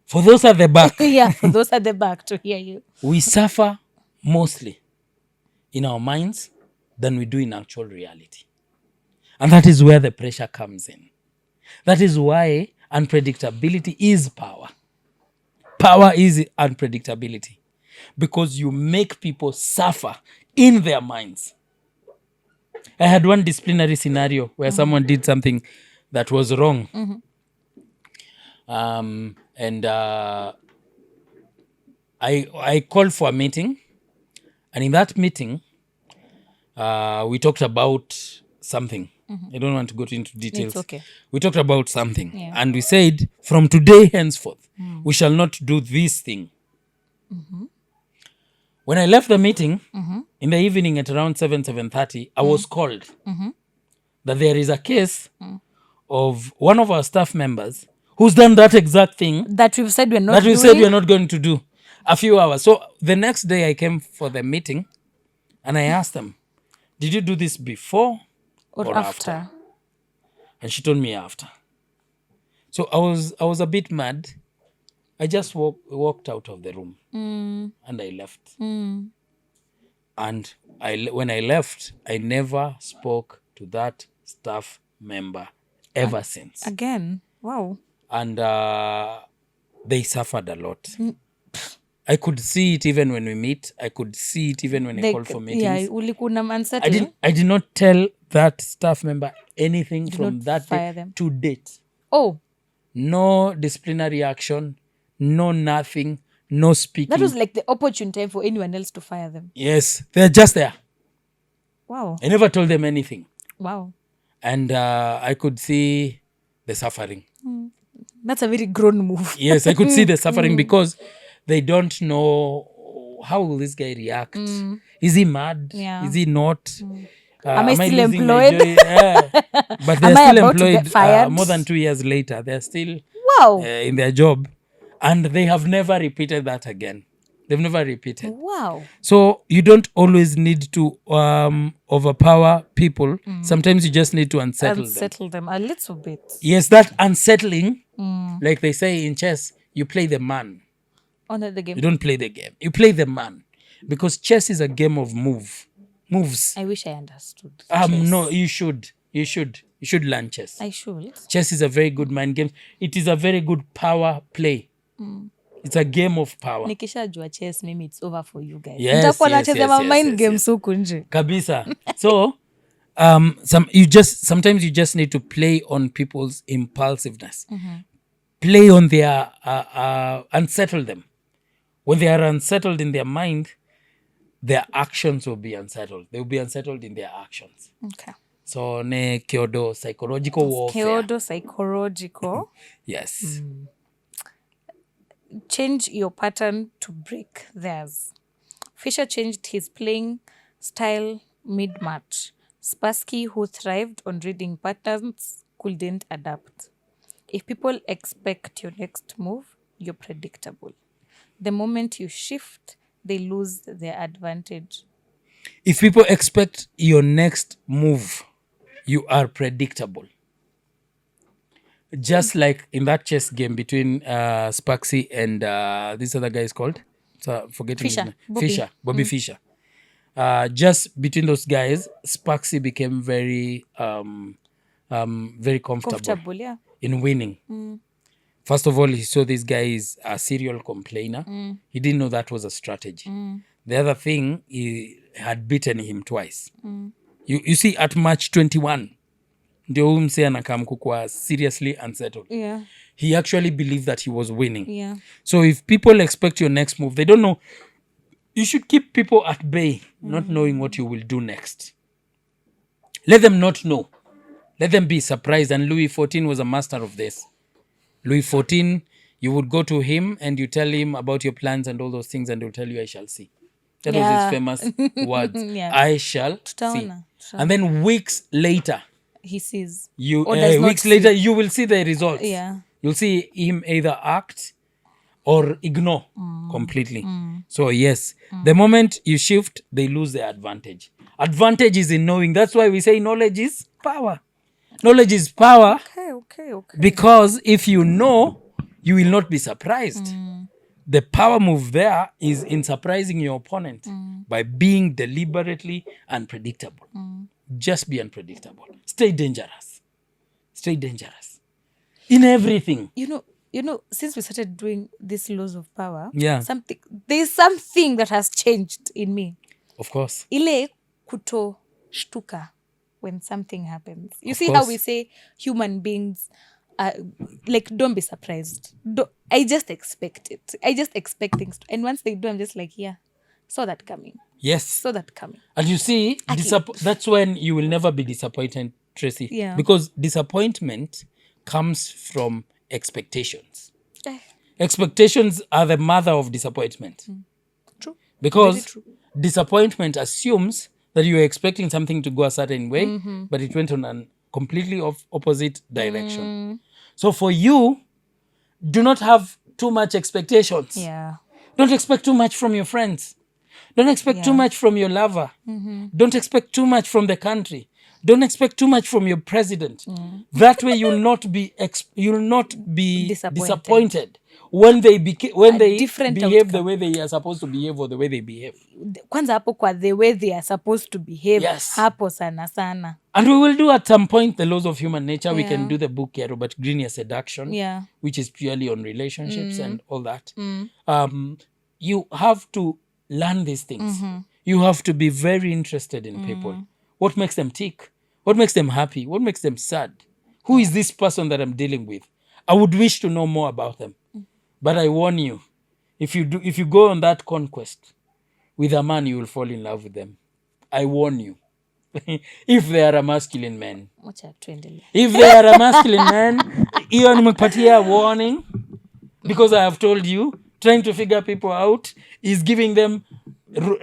A: For those at the back,
B: Yeah, for those at the back to hear you.
A: we suffer mostly in our minds than we do in actual reality. And that is where the pressure comes in. That is why unpredictability is power. Power is unpredictability. Because you make people suffer in their minds. I had one disciplinary scenario where someone did something that was wrong. And I called for a meeting. And in that meeting, we talked about something. I don't want to go into details.
B: It's okay.
A: We talked about something.
B: Yeah.
A: And we said, from today henceforth, we shall not do this thing. When I left the meeting, in the evening at around 7:30, I was called that there is a case of one of our staff members who's done that exact thing
B: That we've said we're not
A: that we
B: doing.
A: said we're not going to do a few hours. So the next day I came for the meeting and I asked them, did you do this before
B: or after?
A: And she told me after. So I was a bit mad. I just walked out of the room and I left. And when I left, I never spoke to that staff member ever since.
B: Again. Wow.
A: And they suffered a lot. I could see it even when we meet. I could see it even when I called for meetings.
B: Yeah, ulikuna unsettled.
A: I did not tell that staff member anything from
B: not
A: that
B: fire
A: day
B: them.
A: to date.
B: Oh,
A: No disciplinary action, no nothing, no speaking.
B: that was like the opportune time for anyone else to fire them.
A: Yes, they're just there.
B: Wow.
A: I never told them anything.
B: Wow.
A: And I could see the suffering.
B: That's a very grown move.
A: Yes, I could see the suffering because they don't know how will this guy react. Is he mad?
B: Yeah.
A: Is he not?
B: Am I still
A: losing my
B: employed?
A: joy? Yeah. But they're
B: Am I
A: still
B: about to get
A: employed
B: fired?
A: more than 2 years later. They're still
B: Wow.
A: in their job. And they have never repeated that again. They've never repeated.
B: Wow.
A: So you don't always need to overpower people. Sometimes you just need to unsettle them.
B: Unsettle them a little bit.
A: Yes, that unsettling, like they say in chess, you play the man.
B: Under the
A: You
B: game.
A: don't play the game. You play the man. Because chess is a game of moves.
B: I wish I understood.
A: No, you should. You should learn chess.
B: I should.
A: Chess is a very good mind game. It is a very good power play. It's a game of power.
B: Nikishajua chess, maybe it's over for you guys.
A: Yes,
B: Nitakuwa
A: yes,
B: nacheza
A: yes,
B: ma
A: yes,
B: mind
A: yes,
B: games
A: yes.
B: huku nje.
A: Kabisa. So, sometimes you just need to play on people's impulsiveness. Play on their unsettle them. When they are unsettled in their mind, their actions will be unsettled. They will be unsettled in their actions.
B: Okay.
A: So ne kyodo psychological warfare.
B: Kyodo psychological.
A: Yes.
B: Change your pattern to break theirs. Fisher changed his playing style mid-match. Spassky, who thrived on reading patterns, couldn't adapt. If people expect your next move, you're predictable. The moment you shift, they lose their advantage.
A: If people expect your next move, you are predictable. Just like in that chess game between Spaxy and this other guy is called? So forgetting
B: Fischer,
A: his name.
B: Bobby.
A: Fischer, Bobby Fischer. Just between those guys, Spaxy became very comfortable
B: Comfortable, yeah.
A: in winning. First of all, he saw this guy is a serial complainer. He didn't know that was a strategy. The other thing, he had beaten him twice. You see, at March 21, ndio huyu msee anakam kukua seriously unsettled.
B: Yeah.
A: He actually believed that he was winning.
B: Yeah.
A: So if people expect your next move, they don't know. You should keep people at bay, not knowing what you will do next. Let them not know. Let them be surprised. And Louis XIV was a master of this. Louis XIV, you would go to him and you tell him about your plans and all those things, and he'll tell you, I shall see. That was his famous words.
B: Yeah.
A: I shall see.
B: Tutaona.
A: And then weeks later,
B: He sees.
A: you
B: Or does not
A: weeks
B: see.
A: later, you will see the results.
B: Yeah.
A: You'll see him either act or ignore completely. So yes, the moment you shift, they lose their advantage. Advantage is in knowing. That's why we say knowledge is power. Knowledge is power.
B: Okay.
A: Because if you know, you will not be surprised. The power move there is in surprising your opponent by being deliberately unpredictable. Just be unpredictable. Stay dangerous. Stay dangerous. In everything.
B: You know, since we started doing these laws of power,
A: Yeah.
B: there's something that has changed in me.
A: Of course.
B: Ile kutoshtuka when something happens. You
A: Of
B: see
A: course.
B: how we say human beings, like, don't be surprised. I just expect it. I just expect things. And once they do, I'm just like, yeah, saw that coming.
A: Yes.
B: Saw that coming.
A: And you see, that's when you will never be disappointed, Tracy.
B: Yeah.
A: Because disappointment comes from expectations.
B: Eh,
A: Expectations are the mother of disappointment.
B: True. Very
A: Because
B: true.
A: disappointment assumes that you were expecting something to go a certain way, but it went on a completely opposite direction. So for you, do not have too much expectations.
B: Yeah.
A: Don't expect too much from your friends. Don't expect too much from your lover. Don't expect too much from the country. Don't expect too much from your president. That way you'll not be disappointed when they
B: different
A: behave
B: outcome.
A: the way they are supposed to behave or the way they behave.
B: Kwanza hapo kwa the way they are supposed to behave.
A: Yes.
B: Hapo sana.
A: And we will do at some point the laws of human nature. We can
B: Yeah.
A: do the book Robert Greene, Seduction,
B: Yeah.
A: which is purely on relationships and all that. You have to learn these things. You have to be very interested in people. What makes them tick? What makes them happy? What makes them sad? Who is this person that I'm dealing with? I would wish to know more about them. But I warn you, if you go on that conquest with a man, you will fall in love with them. I warn you. If they are a masculine man.
B: Wacha tuendelee.
A: If they are a masculine man, hiyo nimekupatia warning, because I have told you, trying to figure people out is giving them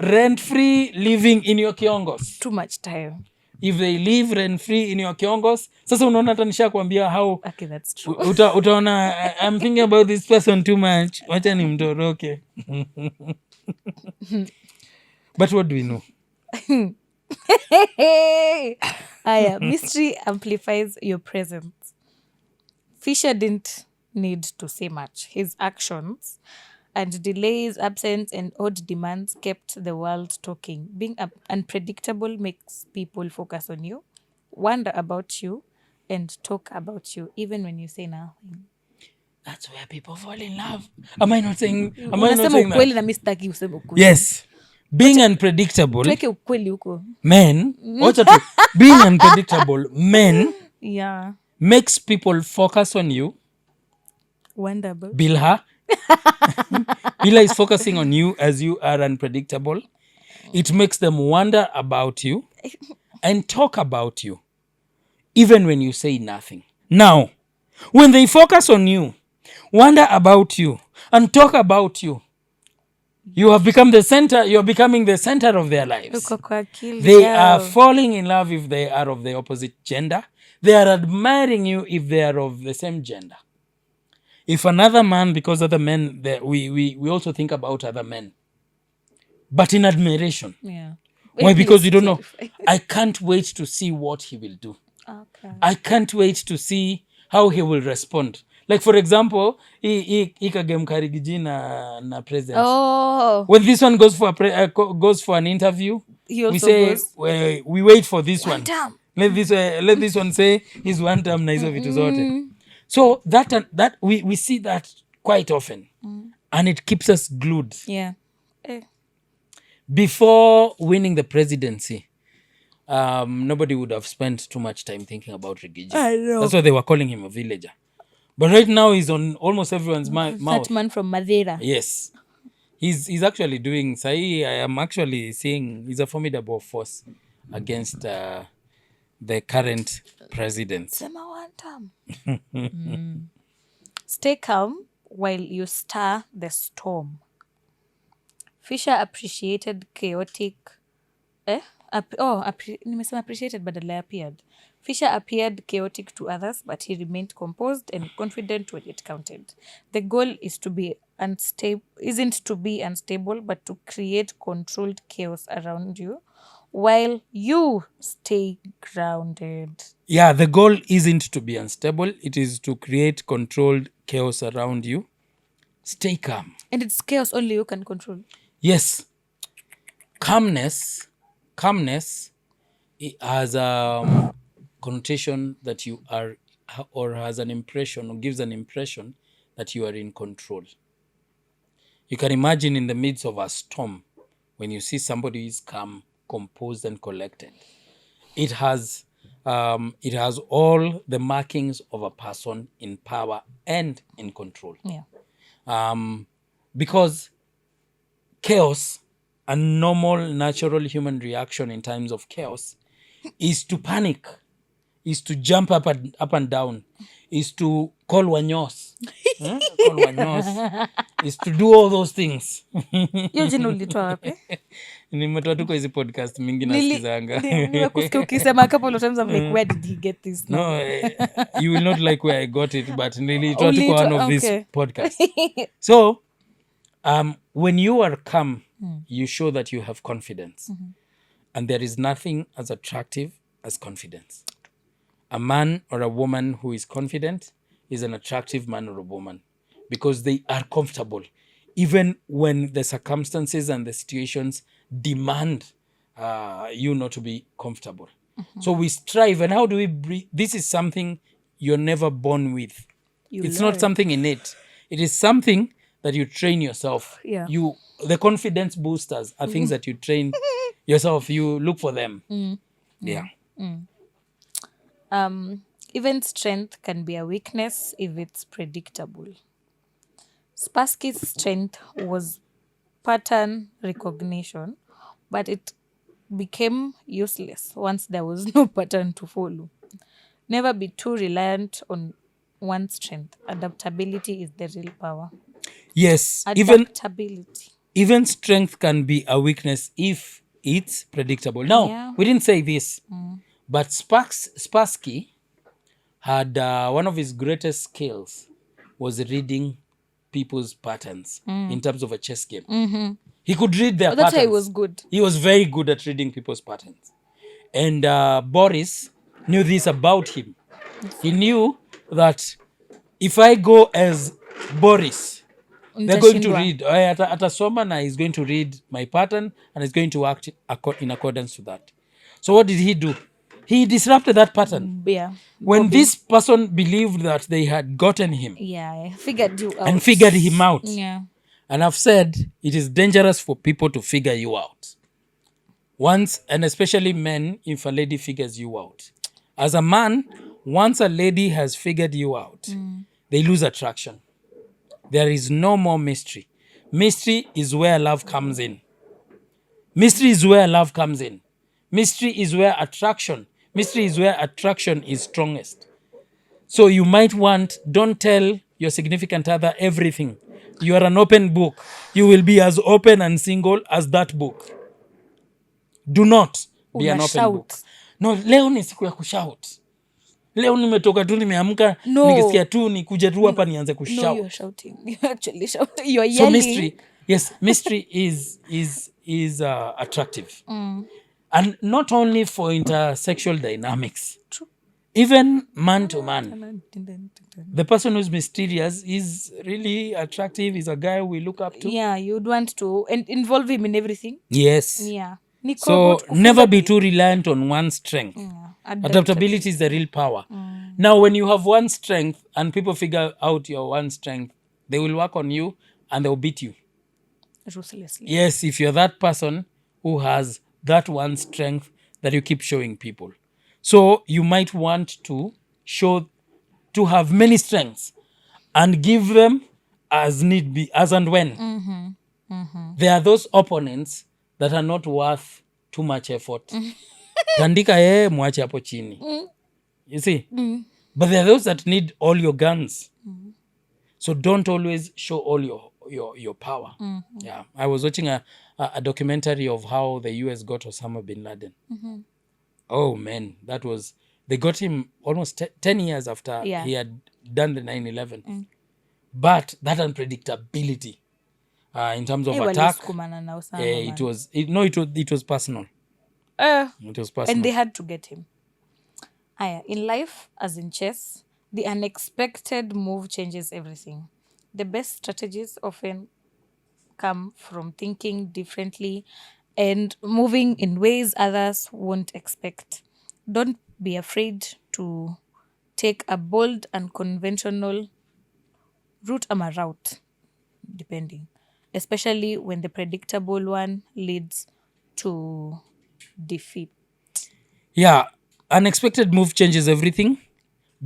A: rent-free living in your kiongos.
B: Too much time.
A: If they live rent-free in your kiongos, sasa unaona hata nishakwambia how
B: Okay, that's true.
A: utaona I'm thinking about this person too much. Wacha nimtoroke. But what do we know?
B: Aya, mystery amplifies your presence. Fisher didn't need to say much. His actions and delays, absence, and odd demands kept the world talking. Being unpredictable makes people focus on you, wonder about you, and talk about you, even when you say nothing.
A: That's where people fall in love. Am I not saying
B: Unasema ukweli
A: that?
B: na mi sitaki useme ukweli.
A: Yes. Being unpredictable,
B: Tuweke ukweli huko.
A: men, being unpredictable, men
B: Yeah.
A: makes people focus on you.
B: Wonder about.
A: Bilha. Bilha is focusing on you as you are unpredictable. It makes them wonder about you and talk about you, even when you say nothing. Now, when they focus on you, wonder about you, and talk about you, you have become the center. You're becoming the center of their lives.
B: Uko kwa akili
A: They
B: yao.
A: are falling in love if they are of the opposite gender. They are admiring you if they are of the same gender. If another man, because other men, we also think about other men, but in admiration.
B: Yeah.
A: Why? Because we don't know.
B: Clarify.
A: I can't wait to see what he will do.
B: Okay.
A: I can't wait to see how he will respond. Like, for example, ikagem karigiji na president.
B: Oh.
A: When this one goes for an interview,
B: He also
A: we say
B: goes.
A: we wait for this one.
B: Damn.
A: Let this one say he's one term na hizo vitu zote. So that we see that quite often, and it keeps us glued.
B: Yeah. Eh.
A: Before winning the presidency, nobody would have spent too much time thinking about Rigiji.
B: I know.
A: That's why they were calling him a villager. But right now he's on almost everyone's mouth.
B: That man from Madeira.
A: Yes. He's actually doing, I am actually seeing he's a formidable force against the current president.
B: Sema one time. Stay calm while you stir the storm. Fisher appreciated chaotic. Nimesema appreciated badala ya appeared. Fisher appeared chaotic to others, but he remained composed and confident when it counted. The goal is to be isn't to be unstable, but to create controlled chaos around you while you stay grounded.
A: Yeah, the goal isn't to be unstable. It is to create controlled chaos around you. Stay calm.
B: And it's chaos only you can control.
A: Yes. Calmness it has a connotation that you are, or has an impression, or gives an impression that you are in control. You can imagine in the midst of a storm, when you see somebody who is calm, composed, and collected, it has all the markings of a person in power and in control.
B: Yeah.
A: Because chaos, a normal, natural human reaction in times of chaos, is to panic, is to jump up and down, is to call wanyos. Call wanyos. Is to do all those things.
B: Hiyo jina ulitoa wapi?
A: Nimetoa tu kwa hizi podcast mingi nasikizanga.
B: Nimekusikia ukisema a couple of times. I'm like, where did he get this now?
A: No, you will not like where I got it, but nilitoa tu kwa one of these podcasts. So, when you are calm, you show that you have confidence. And there is nothing as attractive as confidence. A man or a woman who is confident is an attractive man or a woman, because they are comfortable, even when the circumstances and the situations demand you not to be comfortable. So we strive. And how do we breathe? This is something you're never born with. It's not something innate. It is something that you train yourself.
B: Yeah.
A: The confidence boosters are things that you train yourself. You look for them. Yeah.
B: Even strength can be a weakness if it's predictable. Spassky's strength was pattern recognition, but it became useless once there was no pattern to follow. Never be too reliant on one strength. Adaptability is the real power.
A: Yes.
B: Adaptability.
A: Even strength can be a weakness if it's predictable. Now, we didn't say this, but Spassky had one of his greatest skills was reading people's patterns in terms of a chess game. He could read their patterns.
B: That's why he was good.
A: He was very good at reading people's patterns. And Boris knew this about him. He knew that if I go as Boris, they're going to read. Atasoma na is going to read my pattern and is going to act in accordance to that. So what did he do? He disrupted that pattern.
B: Yeah.
A: When this person believed that they had gotten him.
B: Yeah, figured you out.
A: And figured him out.
B: Yeah.
A: And I've said it is dangerous for people to figure you out. Once, and especially men, if a lady figures you out. As a man, once a lady has figured you out, they lose attraction. There is no more mystery. Mystery is where love comes in. Mystery is where love comes in. Mystery is where attraction is strongest. So you might don't tell your significant other everything. You are an open book. You will be as open and single as that book. Do not be an open book. No, leo ni siku ya kushout. Leo nimetoka tu nimeamka nikisikia tu nikuje tu hapa nianze kushout.
B: No, you're shouting. You're actually shouting. You're yelling.
A: So mystery is attractive. And not only for intersexual dynamics.
B: True.
A: Even man to man. The person who's mysterious is really attractive, is a guy we look up to.
B: Yeah, you'd want to involve him in everything.
A: Yes.
B: Yeah.
A: So never be too reliant on one strength. Adaptability is the real power. Now, when you have one strength and people figure out your one strength, they will work on you and they'll beat you.
B: Ruthlessly.
A: Yes, if you're that person who has that one strength that you keep showing people. So you might want to have many strengths and give them as need be, as and when. There are those opponents that are not worth too much effort. Tandika yeye mwache hapo chini. You see? But there are those that need all your guns. So don't always show all your power. Yeah. I was watching a documentary of how the US got Osama bin Laden. Oh man, they got him almost 10 years after he had done the 9/11. But that unpredictability in terms of attack, it was personal. It was personal.
B: And they had to get him. In life, as in chess, the unexpected move changes everything. The best strategies often come from thinking differently and moving in ways others won't expect. Don't be afraid to take a bold, unconventional route depending, especially when the predictable one leads to defeat.
A: Yeah, unexpected move changes everything.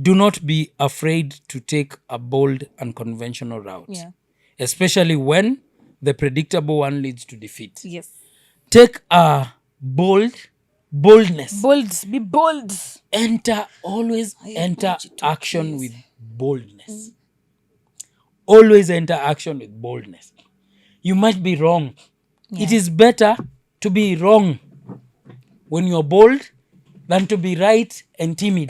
A: Do not be afraid to take a bold, unconventional route.
B: Yeah.
A: Especially when the predictable one leads to defeat.
B: Yes.
A: Take a boldness.
B: Be bold.
A: Always enter action with boldness. Always enter action with boldness. You might be wrong. Yeah. It is better to be wrong when you're bold than to be right and timid.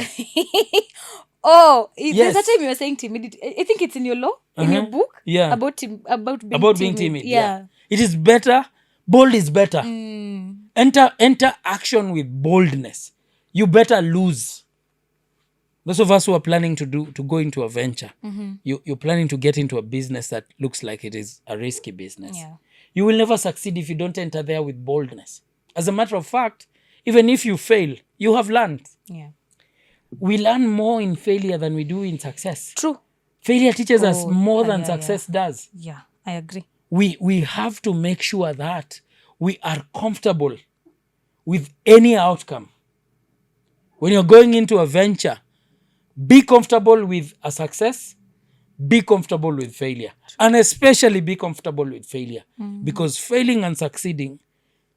B: There's a time you were saying timidity. I think it's in your law, in your book, about being timid. Yeah.
A: It is better. Bold is better. Enter action with boldness. You better lose. Those of us who are planning to go into a venture, you're planning to get into a business that looks like it is a risky business.
B: Yeah.
A: You will never succeed if you don't enter there with boldness. As a matter of fact, even if you fail, you have learned.
B: Yeah.
A: We learn more in failure than we do in success.
B: True.
A: Failure teaches us more than success does.
B: Yeah, I agree.
A: We have to make sure that we are comfortable with any outcome. When you're going into a venture, be comfortable with a success, be comfortable with failure. And especially be comfortable with failure. Because failing and succeeding,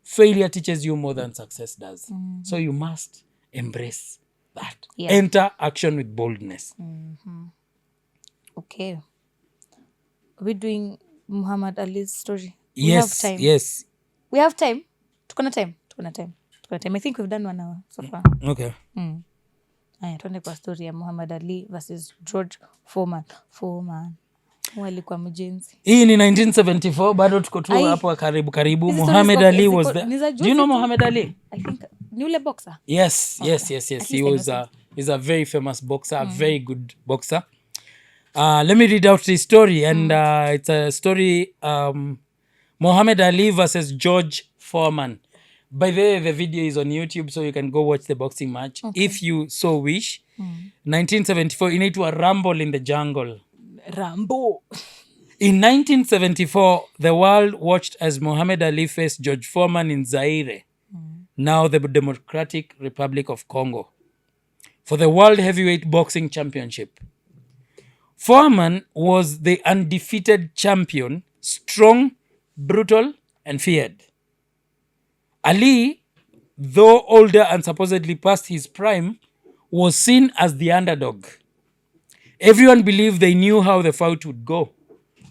A: failure teaches you more than success does. So you must embrace that. Yeah. Enter action with boldness.
B: Okay. Are we doing Muhammad Ali's story?
A: Yes. Yes.
B: We have time. Tukona time. I think we've done 1 hour so far.
A: Okay.
B: Tuende kwa story ya Muhammad Ali versus George Foreman. Alikuwa mjenzi.
A: Hii ni 1974, bado tuko tu hapo karibu. Muhammad Ali was there. Do you know Muhammad Ali?
B: I think ni ule boxer.
A: Yes. He's a very famous boxer, a very good boxer. Let me read out his story, and it's a story Muhammad Ali versus George Foreman. By the way, the video is on YouTube, so you can go watch the boxing match if you so wish. 1974, inaitwa Rumble in the Jungle.
B: Rambo.
A: In 1974, the world watched as Muhammad Ali faced George Foreman in Zaire, now the Democratic Republic of Congo, for the World Heavyweight Boxing Championship. Foreman was the undefeated champion, strong, brutal, and feared. Ali, though older and supposedly past his prime, was seen as the underdog. Everyone believed they knew how the fight would go.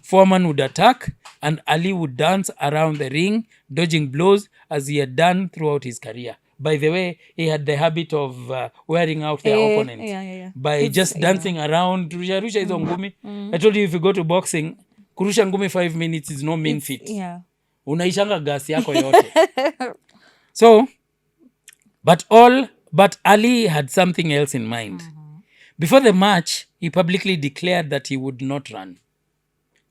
A: Foreman would attack, and Ali would dance around the ring, dodging blows as he had done throughout his career. By the way, he had the habit of wearing out their opponents by just dancing around. Rusha hizo ngumi. I told you, if you go to boxing, kurusha ngumi 5 minutes is no mean feat.
B: Yeah.
A: Unaishanga gasi yako yote. So, but Ali had something else in mind. Before the match, he publicly declared that he would not run.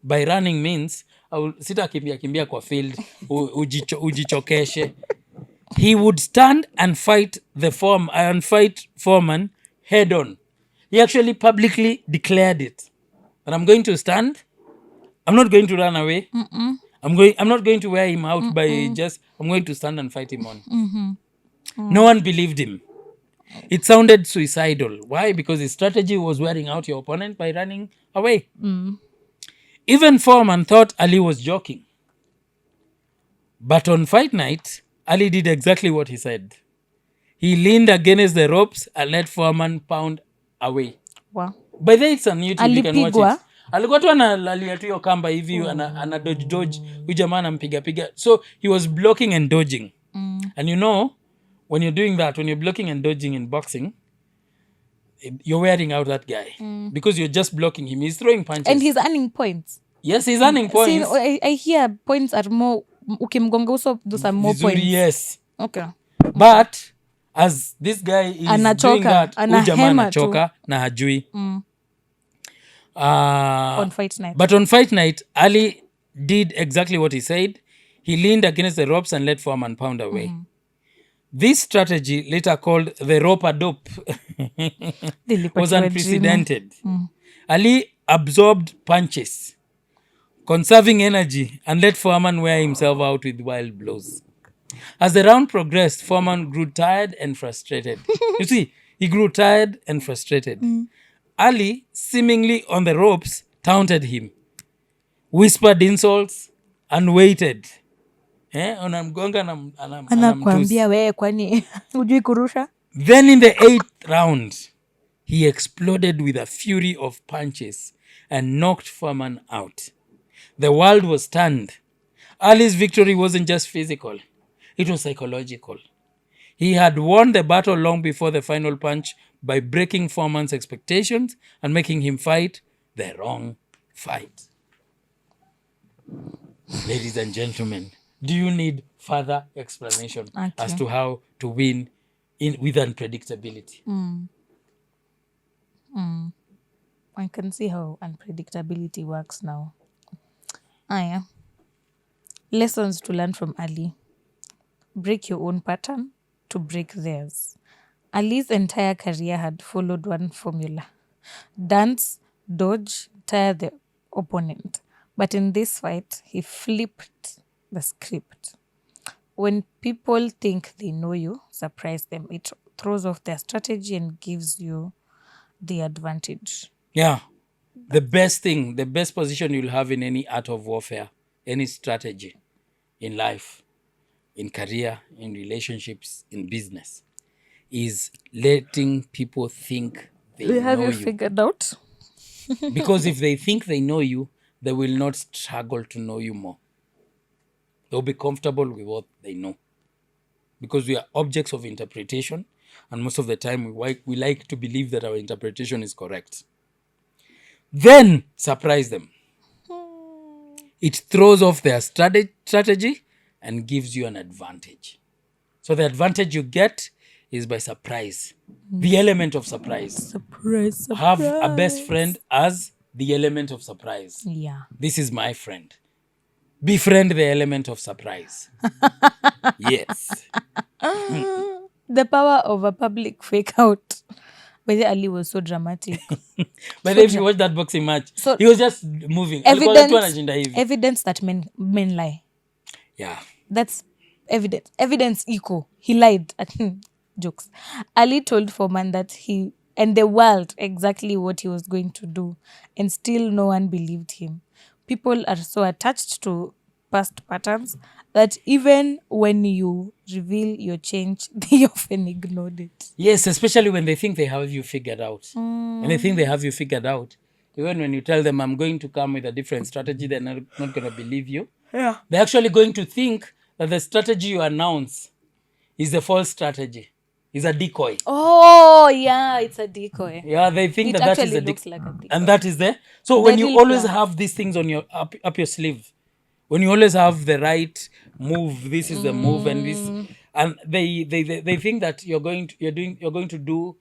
A: By running means, sita kimbia kwa field, ujichokeshe. He would stand and fight Foreman head on. He actually publicly declared it. That I'm going to stand. I'm not going to run away. I'm not going to wear him out by just, I'm going to stand and fight him on. No one believed him. It sounded suicidal. Why? Because his strategy was wearing out your opponent by running away. Even Foreman thought Ali was joking. But on fight night, Ali did exactly what he said. He leaned against the ropes and let Foreman pound away.
B: Wow.
A: By the way, it's on YouTube, you can watch
B: Alipigwa?
A: it. Alikuwa tu analalia tu hiyo kamba hivi, ana dodge. Huyu jamaa anampiga. So he was blocking and dodging. And you know, when you're doing that, when you're blocking and dodging in boxing, you're wearing out that guy. Because you're just blocking him. He's throwing punches.
B: And he's earning points.
A: Yes, he's earning points.
B: See, I hear points are more, ukimgonga uso, those are more
A: Vizuri,
B: points.
A: yes.
B: Okay.
A: But as this guy is
B: Anachoka,
A: doing that, huyu jamaa
B: anahema
A: anachoka na hajui.
B: On fight night.
A: But on fight night, Ali did exactly what he said. He leaned against the ropes and let Foreman pound away. This strategy, later called the rope-a-dope, was unprecedented. Ali absorbed punches, conserving energy, and let Foreman wear himself out with wild blows. As the round progressed, Foreman grew tired and frustrated. You see, he grew tired and frustrated. Ali, seemingly on the ropes, taunted him, whispered insults, and waited. Unamgonga na
B: Anakuambia wewe kwani hujui kurusha?
A: Then in the 8th round, he exploded with a fury of punches and knocked Foreman out. The world was stunned. Ali's victory wasn't just physical, it was psychological. He had won the battle long before the final punch by breaking Foreman's expectations and making him fight the wrong fight. Ladies and gentlemen, do you need further explanation as to how to win with unpredictability?
B: I can see how unpredictability works now. Aya. Lessons to learn from Ali. Break your own pattern to break theirs. Ali's entire career had followed one formula. Dance, dodge, tire the opponent. But in this fight, he flipped the script. When people think they know you, surprise them. It throws off their strategy and gives you the advantage.
A: Yeah. The best position you'll have in any art of warfare, any strategy in life, in career, in relationships, in business, is letting people think they know you.
B: Have you figured out?
A: Because if they think they know you, they will not struggle to know you more. They'll be comfortable with what they know. Because we are objects of interpretation, and most of the time we like to believe that our interpretation is correct. Then surprise them. It throws off their strategy and gives you an advantage. So the advantage you get is by surprise. The element of surprise.
B: Surprise.
A: Have a best friend as the element of surprise.
B: Yeah.
A: This is my friend. Befriend the element of surprise. Yes.
B: The power of a public fake out. But Ali was so dramatic.
A: But if you watch that boxing match,
B: So
A: he was just moving.
B: Evidence that men lie.
A: Yeah.
B: That's evidence. Evidence equal. He lied. Jokes. Ali told Foreman that he and the world exactly what he was going to do, and still no one believed him. People are so attached to past patterns that even when you reveal your change, they often ignored it.
A: Yes, especially when they think they have you figured out. When they think they have you figured out, even when you tell them, I'm going to come with a different strategy, they're not going to believe you.
B: Yeah.
A: They're actually going to think that the strategy you announce is a false strategy, is a decoy.
B: Oh, yeah, it's a decoy.
A: Yeah, they think that is a
B: looks like a decoy.
A: And that is there. So when you always have these things on your up your sleeve, when you always have the right move, this is the move, and this, and they think that you're going to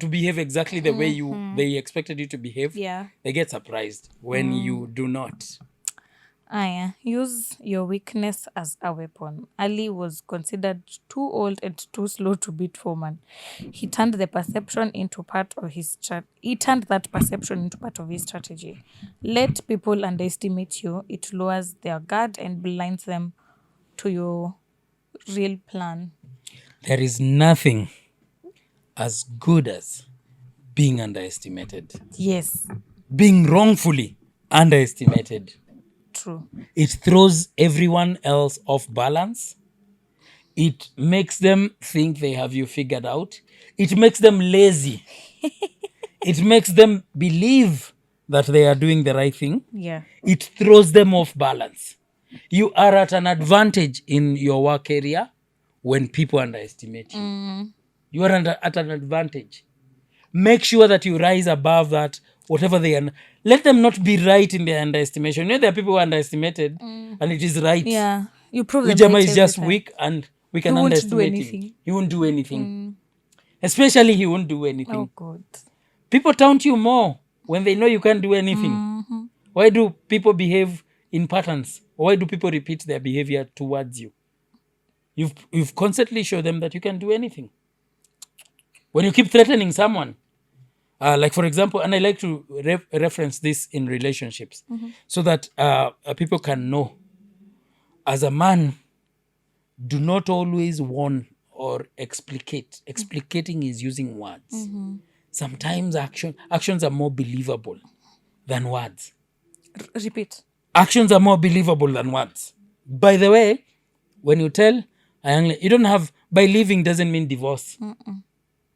A: behave exactly the way they expected you to behave.
B: Yeah.
A: They get surprised when you do not.
B: Aya, use your weakness as a weapon. Ali was considered too old and too slow to beat Foreman. He turned the perception into part of his he turned that perception into part of his strategy. Let people underestimate you. It lowers their guard and blinds them to your real plan.
A: There is nothing as good as being underestimated,
B: Yes,
A: being wrongfully underestimated.
B: true.
A: It throws everyone else off balance. It makes them think they have you figured out. It makes them lazy. It makes them believe that they are doing the right thing.
B: Yeah.
A: It throws them off balance. You are at an advantage in your work area when people underestimate you. You are at an advantage. Make sure that you rise above that, whatever they are. Let them not be right in their underestimation. You know, there are people who are underestimated and it is right.
B: Yeah. You prove them
A: Ujama
B: right
A: is
B: every
A: just
B: time.
A: weak and we
B: He
A: can
B: won't do
A: underestimate him.
B: anything.
A: He won't do anything. Especially he won't do anything.
B: Oh, God.
A: People taunt you more when they know you can't do anything. Why do people behave in patterns? Why do people repeat their behavior towards you? You've constantly shown them that you can do anything. When you keep threatening someone, like for example, and I like to reference this in relationships so that people can know. As a man, do not always warn or explicate. Explicating is using words. Sometimes actions are more believable than words.
B: Repeat.
A: Actions are more believable than words. By the way, when you tell a young lady, you don't have, by leaving doesn't mean divorce.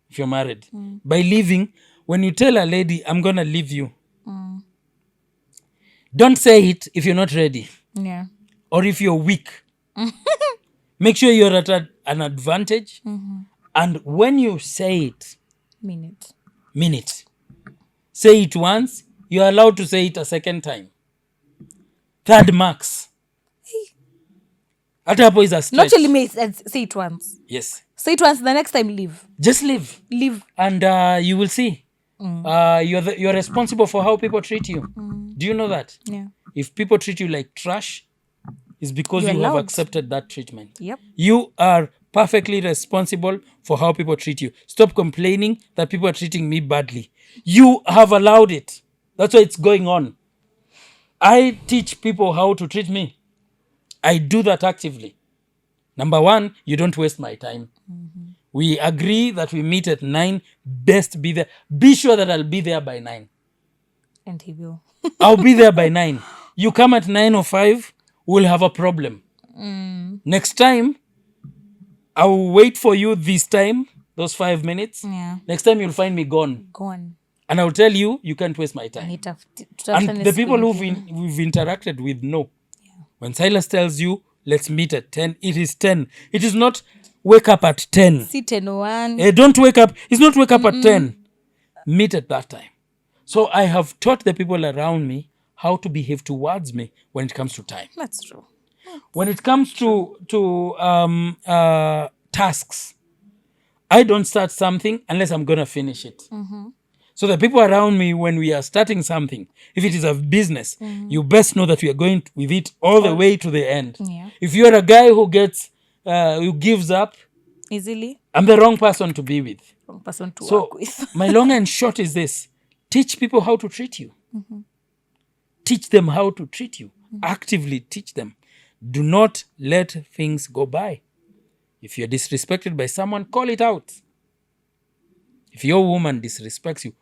A: If you're married. By leaving, when you tell a lady, I'm going to leave you, don't say it if you're not ready
B: Yeah.
A: or if you're weak. Make sure you're at an advantage. And when you say it,
B: Mean it.
A: Say it once, you're allowed to say it a second time. Third max. Hata hapo is a stretch.
B: Not only me, say it once.
A: Yes.
B: Say it once, the next time leave.
A: Just leave.
B: Leave.
A: And you will see. You're responsible for how people treat you. Do you know that?
B: Yeah.
A: If people treat you like trash, it's because
B: You're
A: you have
B: allowed.
A: accepted that treatment.
B: Yep.
A: You are perfectly responsible for how people treat you. Stop complaining that people are treating me badly. You have allowed it. That's why it's going on. I teach people how to treat me. I do that actively. Number one, you don't waste my time. We agree that we meet at 9. Best be there. Be sure that I'll be there by 9.
B: And he will.
A: I'll be there by 9. You come at 9:05, we'll have a problem. Next time, I will wait for you this time, those 5 minutes.
B: Yeah.
A: Next time, you'll find me gone.
B: Gone.
A: And I'll tell you, you can't waste my time. And the people we've interacted with know. When Silas tells you, let's meet at 10, it is 10. It is not wake up at 10.
B: Sit and one.
A: Don't wake up. It's not wake up at 10. Meet at that time. So I have taught the people around me how to behave towards me when it comes to time.
B: That's true.
A: When it comes to tasks, I don't start something unless I'm going to finish it. So the people around me, when we are starting something, if it is a business, you best know that we are going with it all the way to the end.
B: Yeah.
A: If you're a guy who gives up,
B: Easily.
A: I'm the wrong person to be with.
B: Wrong person to
A: So
B: work with.
A: my long and short is this. Teach people how to treat you. Teach them how to treat you. Actively teach them. Do not let things go by. If you're disrespected by someone, call it out. If your woman disrespects you,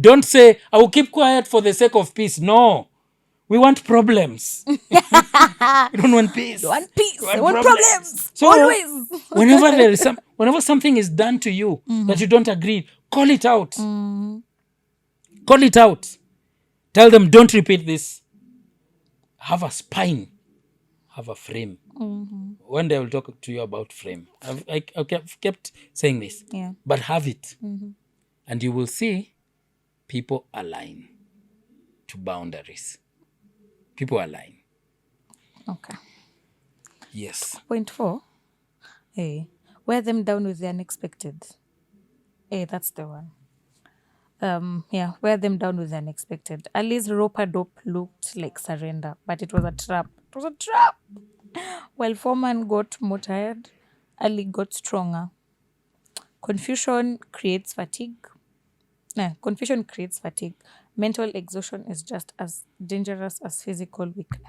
A: don't say, I will keep quiet for the sake of peace. No. We want problems. We don't want peace.
B: We want peace.
A: We
B: We want problems.
A: So
B: Always.
A: whenever something is done to you that you don't agree, call it out. Call it out. Tell them, don't repeat this. Have a spine. Have a frame. One day I will talk to you about frame. I've kept saying this.
B: Yeah.
A: But have it. And you will see people align to boundaries. People align.
B: Okay.
A: Yes.
B: Point 4. Hey, wear them down with the unexpected. Hey, that's the one. wear them down with the unexpected. Ali's rope-a-dope looked like surrender, but it was a trap. It was a trap. While Foreman got more tired, Ali got stronger. Confusion creates fatigue. Confusion creates fatigue. Mental exhaustion is just as dangerous as physical weakness.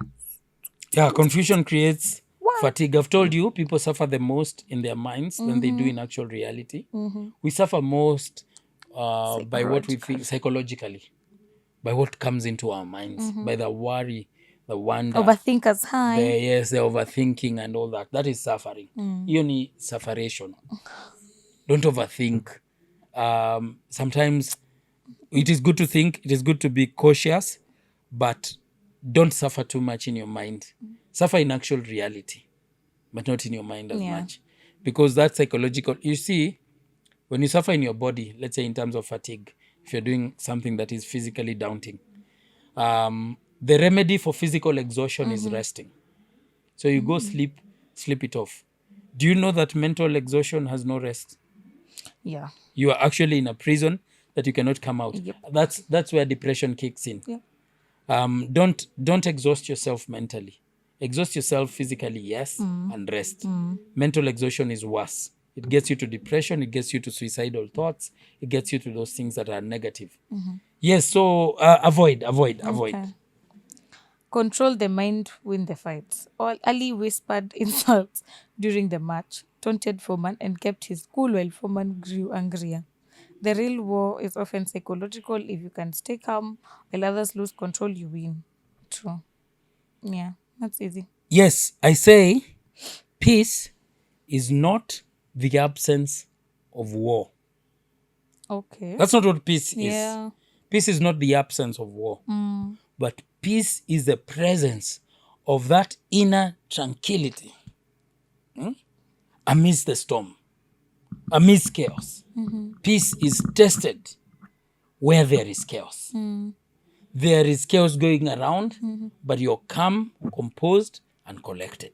A: Yeah, confusion creates fatigue. I've told you, people suffer the most in their minds than they do in actual reality. We suffer most by what we think psychologically, by what comes into our minds, by the worry, the wonder,
B: Overthinkers high.
A: the overthinking and all that. That is suffering. You need sufferation. Don't overthink. Sometimes it is good to think, it is good to be cautious, but don't suffer too much in your mind. Suffer in actual reality, but not in your mind as much. Because that's psychological. You see, when you suffer in your body, let's say in terms of fatigue, if you're doing something that is physically daunting, the remedy for physical exhaustion is resting. So you go sleep it off. Do you know that mental exhaustion has no rest?
B: Yeah.
A: You are actually in a prison that you cannot come out.
B: Yep.
A: That's where depression kicks in.
B: Yep.
A: Don't exhaust yourself mentally. Exhaust yourself physically, yes, and rest. Mental exhaustion is worse. It gets you to depression. It gets you to suicidal thoughts. It gets you to those things that are negative. Yes, so avoid.
B: Okay. Control the mind, win the fight. Ali whispered insults during the match, taunted Foreman, and kept his cool while Foreman grew angrier. The real war is often psychological. If you can stay calm while others lose control, you win. True. Yeah, that's easy.
A: Yes, I say peace is not the absence of war.
B: Okay.
A: That's not what peace
B: Yeah.
A: is. Peace is not the absence of war. But peace is the presence of that inner tranquility amidst the storm, amidst chaos. Peace is tested where there is chaos. There is chaos going around, but you're calm, composed, and collected.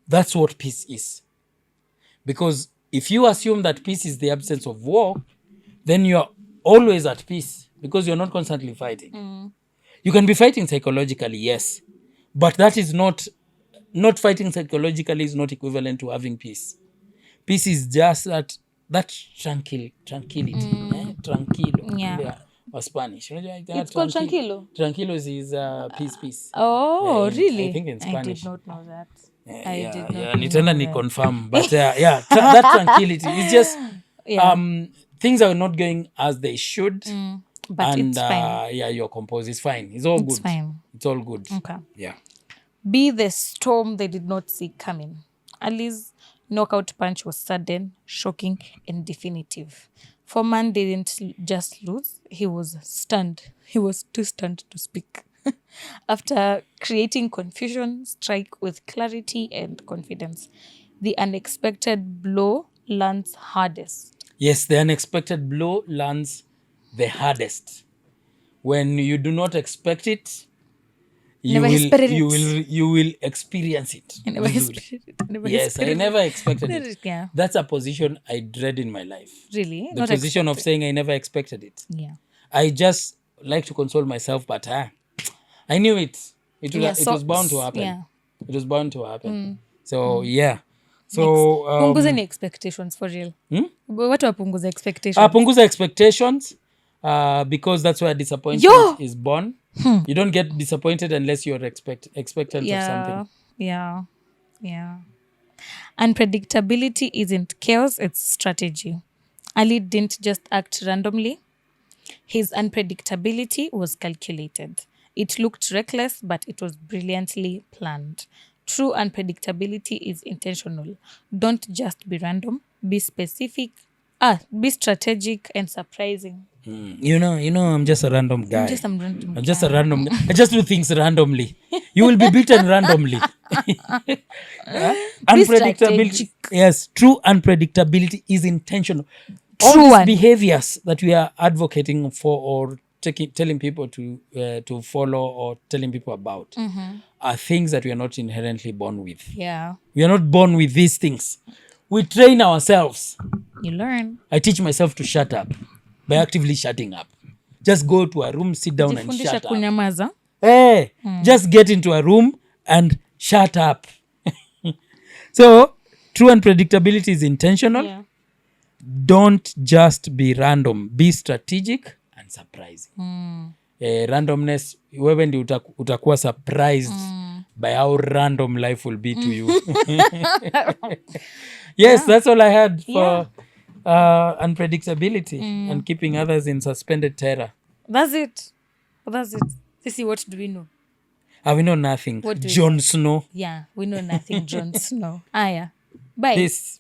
A: That's what peace is. Because if you assume that peace is the absence of war, then you're always at peace because you're not constantly fighting. You can be fighting psychologically, yes, but that is not fighting psychologically is not equivalent to having peace. Peace is just that tranquility. Tranquilo.
B: Yeah.
A: Or Spanish.
B: It's called tranquilo.
A: Tranquilos is peace.
B: Oh,
A: Yeah,
B: really?
A: I think in Spanish.
B: I did not know that.
A: Yeah, nitaenda ni confirm, but that tranquility is just things are not going as they should.
B: But
A: and
B: it's fine.
A: you're composed. It's fine. It's all good.
B: Fine.
A: It's all good.
B: Okay.
A: Yeah.
B: Be the storm they did not see coming. Ali's knockout punch was sudden, shocking, and definitive. Foreman didn't just lose, he was stunned. He was too stunned to speak. After creating confusion, strike with clarity and confidence. The unexpected blow lands hardest.
A: Yes, the unexpected blow lands the hardest. When you do not expect it, you will experience it.
B: I never expected it.
A: Yes, I never expected it.
B: Yeah.
A: That's a position I dread in my life.
B: Really?
A: The position of saying I never expected it.
B: Yeah.
A: I just like to console myself, but I knew it. It was bound to happen.
B: Yeah.
A: It was bound to happen. So yeah. So
B: punguza ni expectations for real. Watu wapunguza expectations.
A: Punguza expectations because that's where disappointment is born. You don't get disappointed unless you're expectant of something.
B: Yeah. Unpredictability isn't chaos, it's strategy. Ali didn't just act randomly. His unpredictability was calculated. It looked reckless, but it was brilliantly planned. True unpredictability is intentional. Don't just be random. Be specific. Be strategic and surprising.
A: You know, I'm just a random guy.
B: I'm just
A: a random guy. I just do things randomly. You will be beaten randomly. Unpredictability. Yes, true unpredictability is intentional. All these behaviors that we are advocating for or telling people to follow or telling people about are things that we are not inherently born with.
B: Yeah.
A: We are not born with these things. We train ourselves.
B: You learn.
A: I teach myself to shut up. by actively shutting up. Just go to a room, sit down and
B: Jifundisha
A: shut up.
B: kunyamaza.
A: Hey, just get into a room and shut up. So true unpredictability is intentional.
B: Yeah.
A: Don't just be random, be strategic and surprising. Randomness, wewe ndi utakuwa surprised by how random life will be to you. Yes, that's all I had for unpredictability and keeping others in suspended terror.
B: That's it. Sisi, what do we know?
A: We know nothing.
B: What do we
A: Jon Snow.
B: Yeah, we know nothing. Jon Snow. Aya. Bye.
A: Peace.